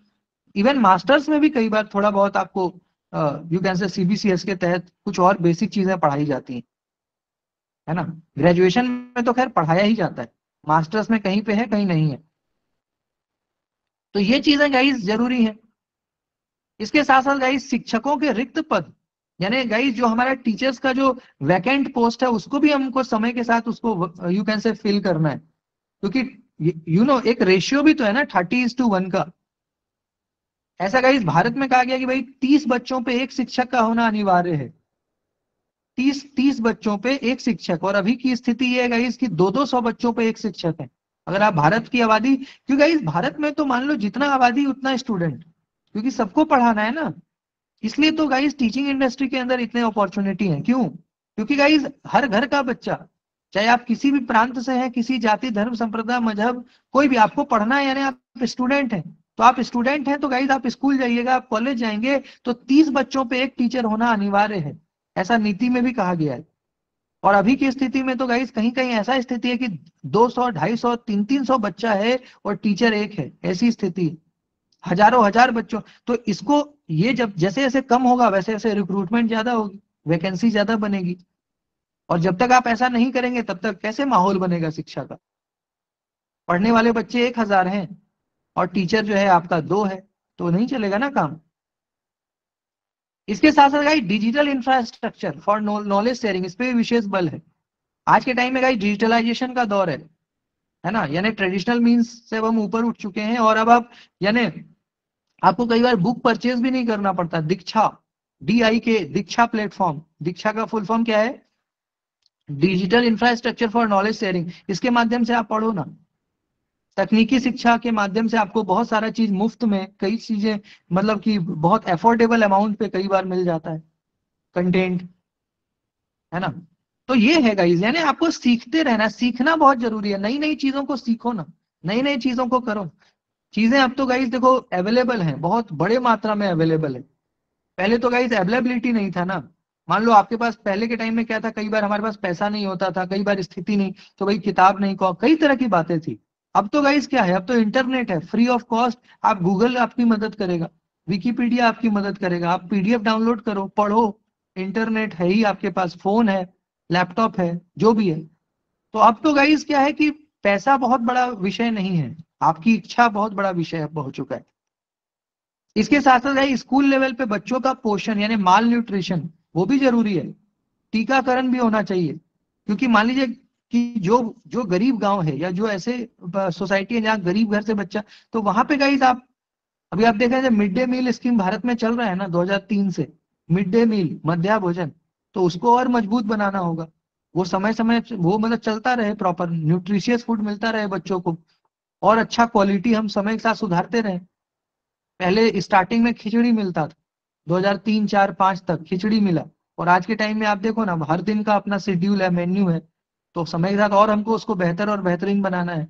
इवन मास्टर्स में भी कई बार थोड़ा बहुत आपको यू कैन से सीबीसीएस के तहत कुछ और बेसिक चीजें पढ़ाई जाती हैं, है ना। ग्रेजुएशन में तो खैर पढ़ाया ही जाता है, मास्टर्स में कहीं पे है कहीं नहीं है। तो ये चीजें गाइस जरूरी है। इसके साथ साथ गाइस शिक्षकों के रिक्त पद, यानी गाइस जो हमारा टीचर्स का जो वैकेंट पोस्ट है उसको भी हमको समय के साथ उसको यू कैन से फिल करना है, क्योंकि यू नो एक रेशियो भी तो है ना 30:1 का। ऐसा गाइस भारत में कहा गया कि भाई 30 बच्चों पे एक शिक्षक का होना अनिवार्य है। 30 बच्चों पे एक शिक्षक, और अभी की स्थिति ये है गाइस कि 200 बच्चों पे एक शिक्षक है। अगर आप भारत की आबादी, क्योंकि गाइस भारत में तो मान लो जितना आबादी उतना स्टूडेंट, क्योंकि सबको पढ़ाना है ना। इसलिए तो गाइस टीचिंग इंडस्ट्री के अंदर इतने अपॉर्चुनिटी हैं। क्यों? क्योंकि गाइस हर घर का बच्चा, चाहे आप किसी भी प्रांत से हैं, किसी जाति धर्म संप्रदाय मजहब, कोई भी, आपको पढ़ना है, यानी आप स्टूडेंट हैं। तो आप स्टूडेंट हैं तो गाइस आप स्कूल जाइएगा, आप कॉलेज जाएंगे तो 30 बच्चों पे एक टीचर होना अनिवार्य है, ऐसा नीति में भी कहा गया है। और अभी की स्थिति में तो गाइस कहीं कहीं ऐसा स्थिति है कि 200 250 300 बच्चा है और टीचर एक है, ऐसी स्थिति है। हजारों हजार बच्चों, तो इसको, ये जब जैसे जैसे कम होगा वैसे वैसे रिक्रूटमेंट ज्यादा होगी, वैकेंसी ज्यादा बनेगी। और जब तक आप ऐसा नहीं करेंगे तब तक कैसे माहौल बनेगा शिक्षा का? पढ़ने वाले बच्चे 1000 हैं और टीचर जो है आपका 2 है, तो नहीं चलेगा ना काम। इसके साथ साथ guys digital infrastructure for knowledge sharing, इस पे भी विशेष बल है। आज के टाइम में गाइस डिजिटलाइजेशन का दौर है ना। यानी ट्रेडिशनल मीन्स से हम ऊपर उठ चुके हैं, और अब आप, यानी आपको कई बार बुक परचेज भी नहीं करना पड़ता। दीक्षा, DIK, दीक्षा प्लेटफॉर्म, दीक्षा का फुल फॉर्म क्या है? Digital infrastructure for knowledge sharing. इसके माध्यम से आप पढ़ो ना। तकनीकी शिक्षा के माध्यम से आपको बहुत सारा चीज मुफ्त में, कई चीजें, मतलब कि बहुत अफोर्डेबल अमाउंट पे कई बार मिल जाता है कंटेंट, है ना। तो ये है गाइस, यानी आपको सीखते रहना, सीखना बहुत जरूरी है। नई नई चीजों को सीखो ना, नई नई चीजों को करो। चीजें अब तो गाइस देखो अवेलेबल हैं, बहुत बड़े मात्रा में अवेलेबल है। पहले तो गाइस अवेलेबिलिटी नहीं था ना। मान लो आपके पास पहले के टाइम में क्या था, कई बार हमारे पास पैसा नहीं होता था, कई बार स्थिति नहीं, तो भाई किताब नहीं, को कई तरह की बातें थी। अब तो गाइस क्या है, अब तो इंटरनेट है फ्री ऑफ कॉस्ट। आप गूगल आपकी मदद करेगा, विकीपीडिया आपकी मदद करेगा, आप PDF डाउनलोड करो, पढ़ो। इंटरनेट है ही आपके पास, फोन है, लैपटॉप है, जो भी है। तो अब तो गाइस क्या है कि पैसा बहुत बड़ा विषय नहीं है, आपकी इच्छा बहुत बड़ा विषय हो चुका है। इसके साथ साथ भाई स्कूल लेवल पे बच्चों का पोषण यानी माल न्यूट्रिशन वो भी जरूरी है। टीकाकरण भी होना चाहिए, क्योंकि मान लीजिए कि जो जो गरीब गांव है या जो ऐसे सोसाइटी है जहाँ गरीब घर से बच्चा, तो वहां पे गाइस आप, अभी आप देख रहे हैं mid day meal scheme Bharat में चल रहा है ना 2003 से, मिड डे मील, मध्याह्न भोजन, तो उसको और मजबूत बनाना होगा। वो समय समय वो मतलब चलता रहे, प्रॉपर न्यूट्रिशियस फूड मिलता रहे बच्चों को, और अच्छा क्वालिटी हम समय के साथ सुधारते रहे। पहले स्टार्टिंग में खिचड़ी मिलता था, 2003 4 5 तक खिचड़ी मिला, और आज के टाइम में आप देखो ना हर दिन का अपना शेड्यूल है, मेन्यू है। तो समय के साथ और हमको उसको बेहतर और बेहतरीन बनाना है।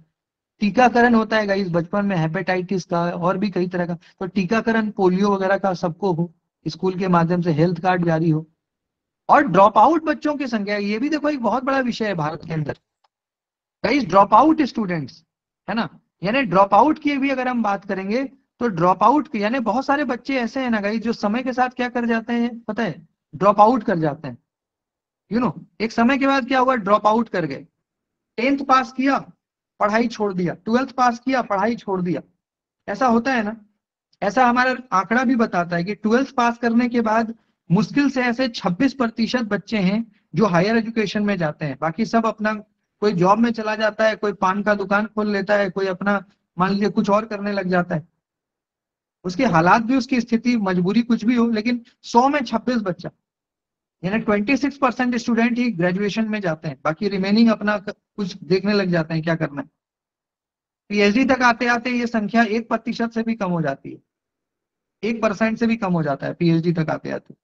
टीकाकरण होता है गाइस बचपन में, हेपेटाइटिस का और भी कई तरह का, तो टीकाकरण पोलियो वगैरह का सबको हो, स्कूल के माध्यम से हेल्थ कार्ड जारी हो। और ड्रॉप आउट बच्चों की संख्या, ये भी देखो एक बहुत बड़ा विषय है भारत के अंदर। गाइस ड्रॉप आउट स्टूडेंट्स, है ना। यानी ड्रॉप आउट की भी अगर हम बात करेंगे, तो ड्रॉप आउट यानी बहुत सारे बच्चे ऐसे हैं ना गाइस जो समय के साथ क्या कर जाते हैं पता है, ड्रॉप आउट कर जाते हैं। एक समय के बाद क्या हुआ, ड्रॉप आउट कर गए। 10th पास किया, पढ़ाई छोड़ दिया, 12th पास किया, पढ़ाई छोड़ दिया। ऐसा होता है ना। ऐसा हमारा आंकड़ा भी बताता है कि 12th पास करने के बाद मुश्किल से ऐसे 26% बच्चे हैं जो हायर एजुकेशन में जाते हैं। बाकी सब अपना, कोई जॉब में चला जाता है, कोई पान का दुकान खोल लेता है, कोई अपना मान लीजिए कुछ और करने लग जाता है। उसके हालात भी, उसकी स्थिति, मजबूरी कुछ भी हो, लेकिन 100 में 26 बच्चा, यानी 26% स्टूडेंट ही ग्रेजुएशन में जाते हैं, बाकी रिमेनिंग अपना कुछ देखने लग जाते हैं क्या करना है। PhD तक आते आते ये संख्या 1% से भी कम हो जाती है, 1% से भी कम हो जाता है PhD तक आते आते।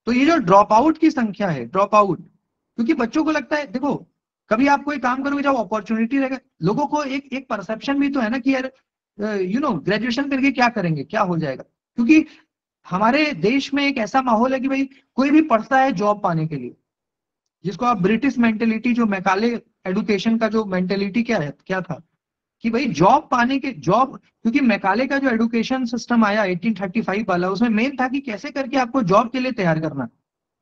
तो ये जो ड्रॉप आउट की संख्या है, ड्रॉप आउट, क्योंकि बच्चों को लगता है, देखो कभी आप कोई काम करोगे जब अपॉर्चुनिटी रहेगा, लोगों को एक एक परसेप्शन भी तो है ना कि यार ग्रेजुएशन करके क्या करेंगे, क्या हो जाएगा। क्योंकि हमारे देश में एक ऐसा माहौल है कि भाई कोई भी पढ़ता है जॉब पाने के लिए, जिसको आप ब्रिटिश मेंटेलिटी, जो मैकाले एडुकेशन का जो मेंटेलिटी क्या है, क्या था कि भाई जॉब पाने के, जॉब, क्योंकि मैकाले का जो एडुकेशन सिस्टम आया 1835 वाला, उसमें मेन था कि कैसे करके आपको जॉब के लिए तैयार करना।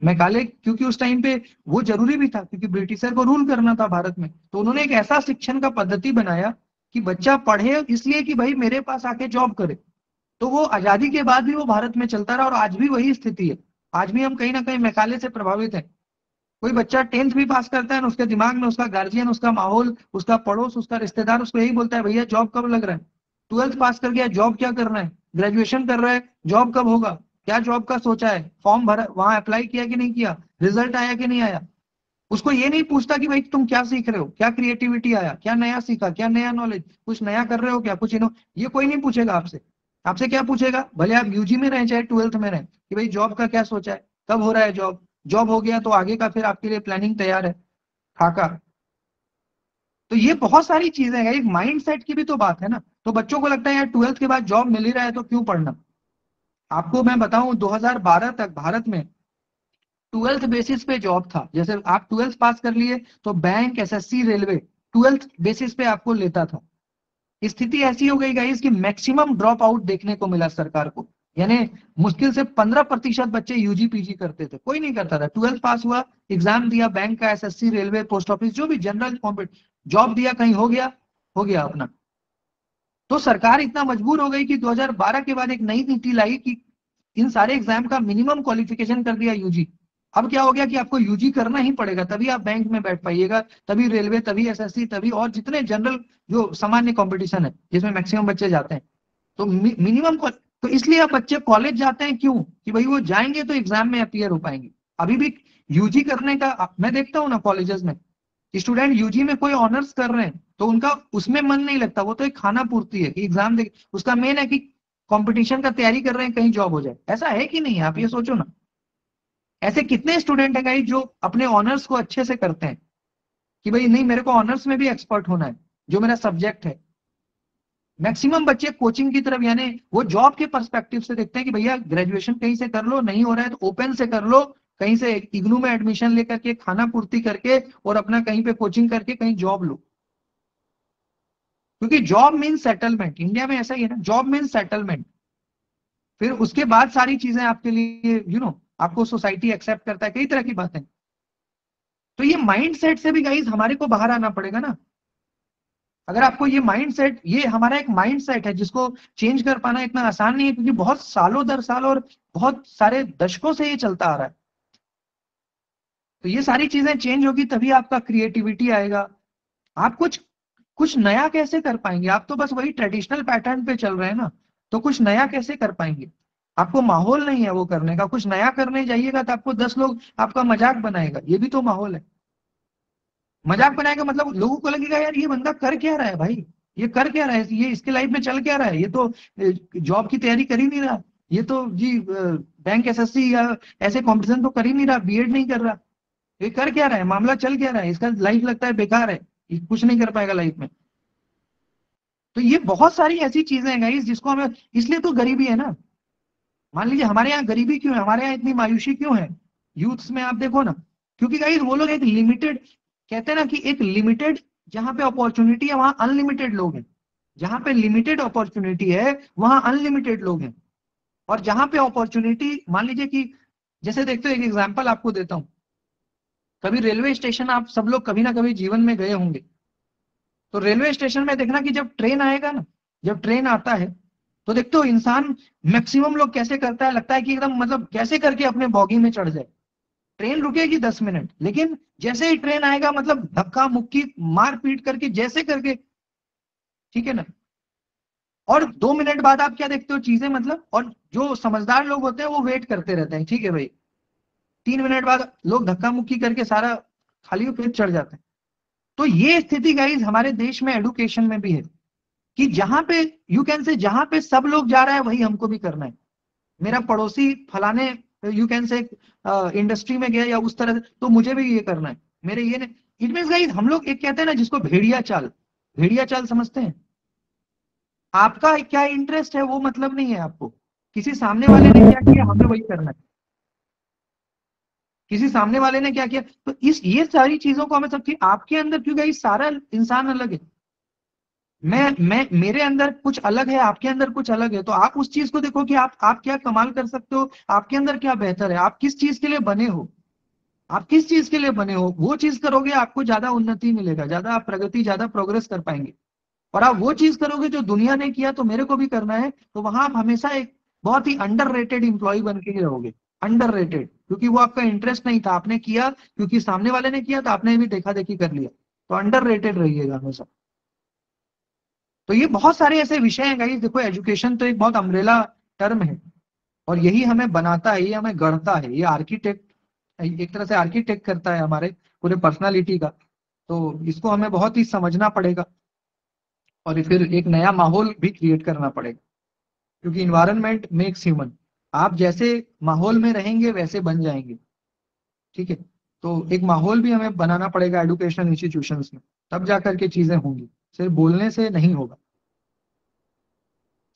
मैकाले, क्योंकि उस टाइम पे वो जरूरी भी था, क्योंकि ब्रिटिशर को रूल करना था भारत में, तो उन्होंने एक ऐसा शिक्षण का पद्धति बनाया कि बच्चा पढ़े इसलिए कि भाई मेरे पास आके जॉब करे। तो वो आजादी के बाद भी वो भारत में चलता रहा, और आज भी वही स्थिति है। आज भी हम कहीं ना कहीं मैकाले से प्रभावित हैं। कोई बच्चा 10th भी पास करता है ना, उसके दिमाग में उसका गार्जियन, उसका माहौल, उसका पड़ोस, उसका रिश्तेदार उसको यही बोलता है, भैया जॉब कब लग रहा है, 12th पास कर गया जॉब क्या करना है, ग्रेजुएशन कर रहा है जॉब कब होगा, क्या जॉब का सोचा है, फॉर्म भरा, वहां अप्लाई किया कि नहीं किया, रिजल्ट आया कि नहीं आया। उसको ये नहीं पूछता कि भाई तुम क्या सीख रहे हो, क्या क्रिएटिविटी आया, क्या नया सीखा, क्या नया नॉलेज, कुछ नया कर रहे हो क्या, कुछ ये कोई नहीं पूछेगा आपसे। आपसे क्या पूछेगा, भले आप यूजी में रहे चाहे 12th में रहे, कि भाई जॉब का क्या सोचा है, कब हो रहा है जॉब, जॉब हो गया तो आगे का फिर आपके लिए प्लानिंग तैयार है, खाका। तो ये बहुत सारी चीजें हैं, एक माइंड सेट की भी तो बात है ना। तो बच्चों को लगता है यार 12th के बाद जॉब मिल ही रहा है तो क्यों पढ़ना। आपको मैं बताऊं 2012 तक भारत में 12th बेसिस पे जॉब था। जैसे आप 12th पास कर लिए तो bank, SSC, railway 12th basis पे आपको लेता था। स्थिति ऐसी हो गई गाइस कि मैक्सिमम ड्रॉप आउट देखने को मिला सरकार को। यानी मुश्किल से 15% बच्चे यूजी पीजी करते थे, कोई नहीं करता था। 12th पास हुआ, एग्जाम दिया बैंक का, एसएससी, रेलवे, पोस्ट ऑफिस, जो भी जनरल कॉम्पिट, जॉब दिया, कहीं हो गया अपना। तो सरकार इतना मजबूर हो गई कि 2012 के बाद एक नई नीति लाई कि इन सारे एग्जाम का मिनिमम क्वालिफिकेशन कर दिया यूजी। अब क्या हो गया कि आपको यूजी करना ही पड़ेगा, तभी आप बैंक में बैठ पाइएगा, तभी रेलवे, तभी एसएससी, तभी और जितने जनरल जो सामान्य कंपटीशन है जिसमें मैक्सिमम बच्चे जाते हैं। तो मिनिमम, तो इसलिए अब बच्चे कॉलेज जाते हैं क्यों, कि भाई वो जाएंगे तो एग्जाम में अपीयर हो पाएंगे। अभी भी यूजी करने का मैं देखता हूँ ना कॉलेजेस में, स्टूडेंट यूजी में कोई ऑनर्स कर रहे हैं तो उनका उसमें मन नहीं लगता, वो तो एक खाना पूर्ति है कि एग्जाम दे, उसका मेन है कि कंपटीशन का तैयारी कर रहे हैं कहीं जॉब हो जाए। ऐसा है कि नहीं, आप ये सोचो ना। ऐसे कितने स्टूडेंट हैं गाइस जो अपने ऑनर्स को अच्छे से करते हैं कि भाई नहीं मेरे को ऑनर्स में भी एक्सपर्ट होना है, जो मेरा सब्जेक्ट है। मैक्सिमम बच्चे कोचिंग की तरफ, यानी वो जॉब के पर्सपेक्टिव से देखते हैं कि भैया ग्रेजुएशन कहीं से कर लो, नहीं हो रहा है तो ओपन से कर लो, कहीं से इग्नू में एडमिशन लेकर के खाना पूर्ति करके और अपना कहीं पे कोचिंग करके कहीं जॉब लो। क्योंकि जॉब मीन्स सेटलमेंट, इंडिया में ऐसा ही है ना, जॉब मीन्स सेटलमेंट। फिर उसके बाद सारी चीजें आपके लिए आपको सोसाइटी एक्सेप्ट करता है, कई तरह की बातें। तो ये माइंड सेट से भी गाइस हमारे को बाहर आना पड़ेगा ना। अगर आपको ये माइंड सेट, ये हमारा एक माइंड सेट है जिसको चेंज कर पाना इतना आसान नहीं है, क्योंकि बहुत सालों दर साल और बहुत सारे दशकों से ये चलता आ रहा है। तो ये सारी चीजें चेंज होगी तभी आपका क्रिएटिविटी आएगा। आप कुछ कुछ नया कैसे कर पाएंगे, आप तो बस वही ट्रेडिशनल पैटर्न पे चल रहे हैं ना। तो कुछ नया कैसे कर पाएंगे, आपको माहौल नहीं है वो करने का। कुछ नया करने जाइएगा तो आपको 10 लोग आपका मजाक बनाएगा, ये भी तो माहौल है। मजाक बनाएगा मतलब लोगों को लगेगा यार ये बंदा कर क्या रहा है भाई, ये कर क्या रहा है, ये इसके लाइफ में चल क्या रहा है, ये तो जॉब की तैयारी कर ही नहीं रहा, ये तो जी बैंक, एसएससी या ऐसे कॉम्पिटिशन तो कर ही नहीं रहा, बीएड नहीं कर रहा, ये कर क्या रहा है, मामला चल क्या रहा है, इसका लाइफ लगता है बेकार है, ये कुछ नहीं कर पाएगा लाइफ में। तो ये बहुत सारी ऐसी चीजें हैं गाइस जिसको हमें, इसलिए तो गरीबी है ना। मान लीजिए हमारे यहाँ गरीबी क्यों है, हमारे यहाँ इतनी मायूसी क्यों है यूथ्स में, आप देखो ना। क्योंकि गाइस वो लोग एक लिमिटेड, कहते हैं ना कि एक लिमिटेड, जहां पे अपॉर्चुनिटी है वहां अनलिमिटेड लोग हैं। जहां पे लिमिटेड अपॉर्चुनिटी है वहां अनलिमिटेड लोग हैं। और जहां पे अपॉर्चुनिटी, मान लीजिए कि जैसे देखते हो, एक एग्जांपल आपको देता हूं। कभी रेलवे स्टेशन आप सब लोग कभी ना कभी जीवन में गए होंगे। तो रेलवे स्टेशन में देखना कि जब ट्रेन आएगा ना, जब ट्रेन आता है तो देखते हो इंसान, मैक्सिमम लोग कैसे करता है, लगता है कि एकदम मतलब कैसे करके अपने बॉगी में चढ़ जाए। ट्रेन रुकेगी 10 मिनट, लेकिन जैसे ही ट्रेन आएगा मतलब धक्का मुक्की मार पीट करके जैसे करके, ठीक है ना। और 2 मिनट बाद आप क्या देखते हो चीजें, मतलब, और जो समझदार लोग होते हैं वो वेट करते रहते हैं, ठीक है भाई, 3 मिनट बाद लोग धक्का मुक्की करके सारा खाली हो फिर चढ़ जाते हैं। तो ये स्थिति गाइज हमारे देश में एडुकेशन में भी है कि जहां पे यू कैन से, जहां पे सब लोग जा रहा है वही हमको भी करना है। मेरा पड़ोसी फलाने यू कैन से इंडस्ट्री में गया या उस तरह से, तो मुझे भी ये करना है, मेरे ये नहीं। इट मीन गाइज हम लोग एक कहते हैं ना जिसको भेड़िया चाल, भेड़िया चाल समझते हैं। आपका क्या इंटरेस्ट है वो मतलब नहीं है आपको, किसी सामने वाले ने क्या किया हमें वही करना है, किसी सामने वाले ने क्या किया। तो इस ये सारी चीजों को हमें सबकी, आपके अंदर क्यों गाइज सारा इंसान अलग है। मैं मेरे अंदर कुछ अलग है, आपके अंदर कुछ अलग है। तो आप उस चीज को देखो कि आप क्या कमाल कर सकते हो, आपके अंदर क्या बेहतर है, आप किस चीज के लिए बने हो, आप किस चीज के लिए बने हो, वो चीज करोगे आपको ज्यादा उन्नति मिलेगा, ज्यादा आप प्रगति, ज्यादा प्रोग्रेस कर पाएंगे। और आप वो चीज करोगे जो दुनिया ने किया तो मेरे को भी करना है, तो वहां आप हमेशा एक बहुत ही अंडररेटेड एम्प्लॉय बन के ही रहोगे। अंडररेटेड, क्योंकि वो आपका इंटरेस्ट नहीं था, आपने किया क्योंकि सामने वाले ने किया तो आपने भी देखा देखी कर लिया, तो अंडररेटेड रहिएगा हमेशा। तो ये बहुत सारे ऐसे विषय हैं गाइस। देखो, एजुकेशन तो एक बहुत अम्ब्रेला टर्म है, और यही हमें बनाता है, ये हमें गढ़ता है, ये आर्किटेक्ट, एक तरह से आर्किटेक्ट करता है हमारे पूरे पर्सनालिटी का। तो इसको हमें बहुत ही समझना पड़ेगा, और फिर एक नया माहौल भी क्रिएट करना पड़ेगा, क्योंकि इन्वायरमेंट मेक्स ह्यूमन। आप जैसे माहौल में रहेंगे वैसे बन जाएंगे, ठीक है। तो एक माहौल भी हमें बनाना पड़ेगा एजुकेशनल इंस्टीट्यूशंस में, तब जा करके चीजें होंगी, सिर्फ बोलने से नहीं होगा,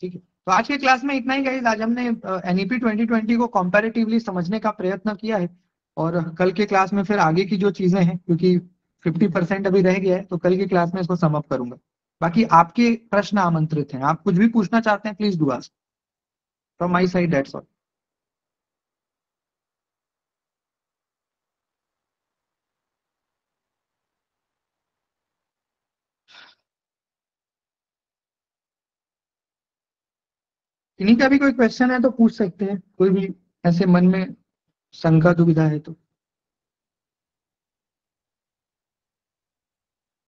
ठीक है। तो आज के क्लास में इतना ही गाइस। आज हमने एनईपी 2020 को कंपैरेटिवली समझने का प्रयत्न किया है, और कल के क्लास में फिर आगे की जो चीजें हैं, क्योंकि 50% अभी रह गया है, तो कल की क्लास में इसको सम अप करूंगा। बाकी आपके प्रश्न आमंत्रित हैं, आप कुछ भी पूछना चाहते हैं please do ask from my side, that's all. इन्हीं का भी कोई क्वेश्चन है तो पूछ सकते हैं, कोई भी ऐसे मन में शंका दुविधा है तो।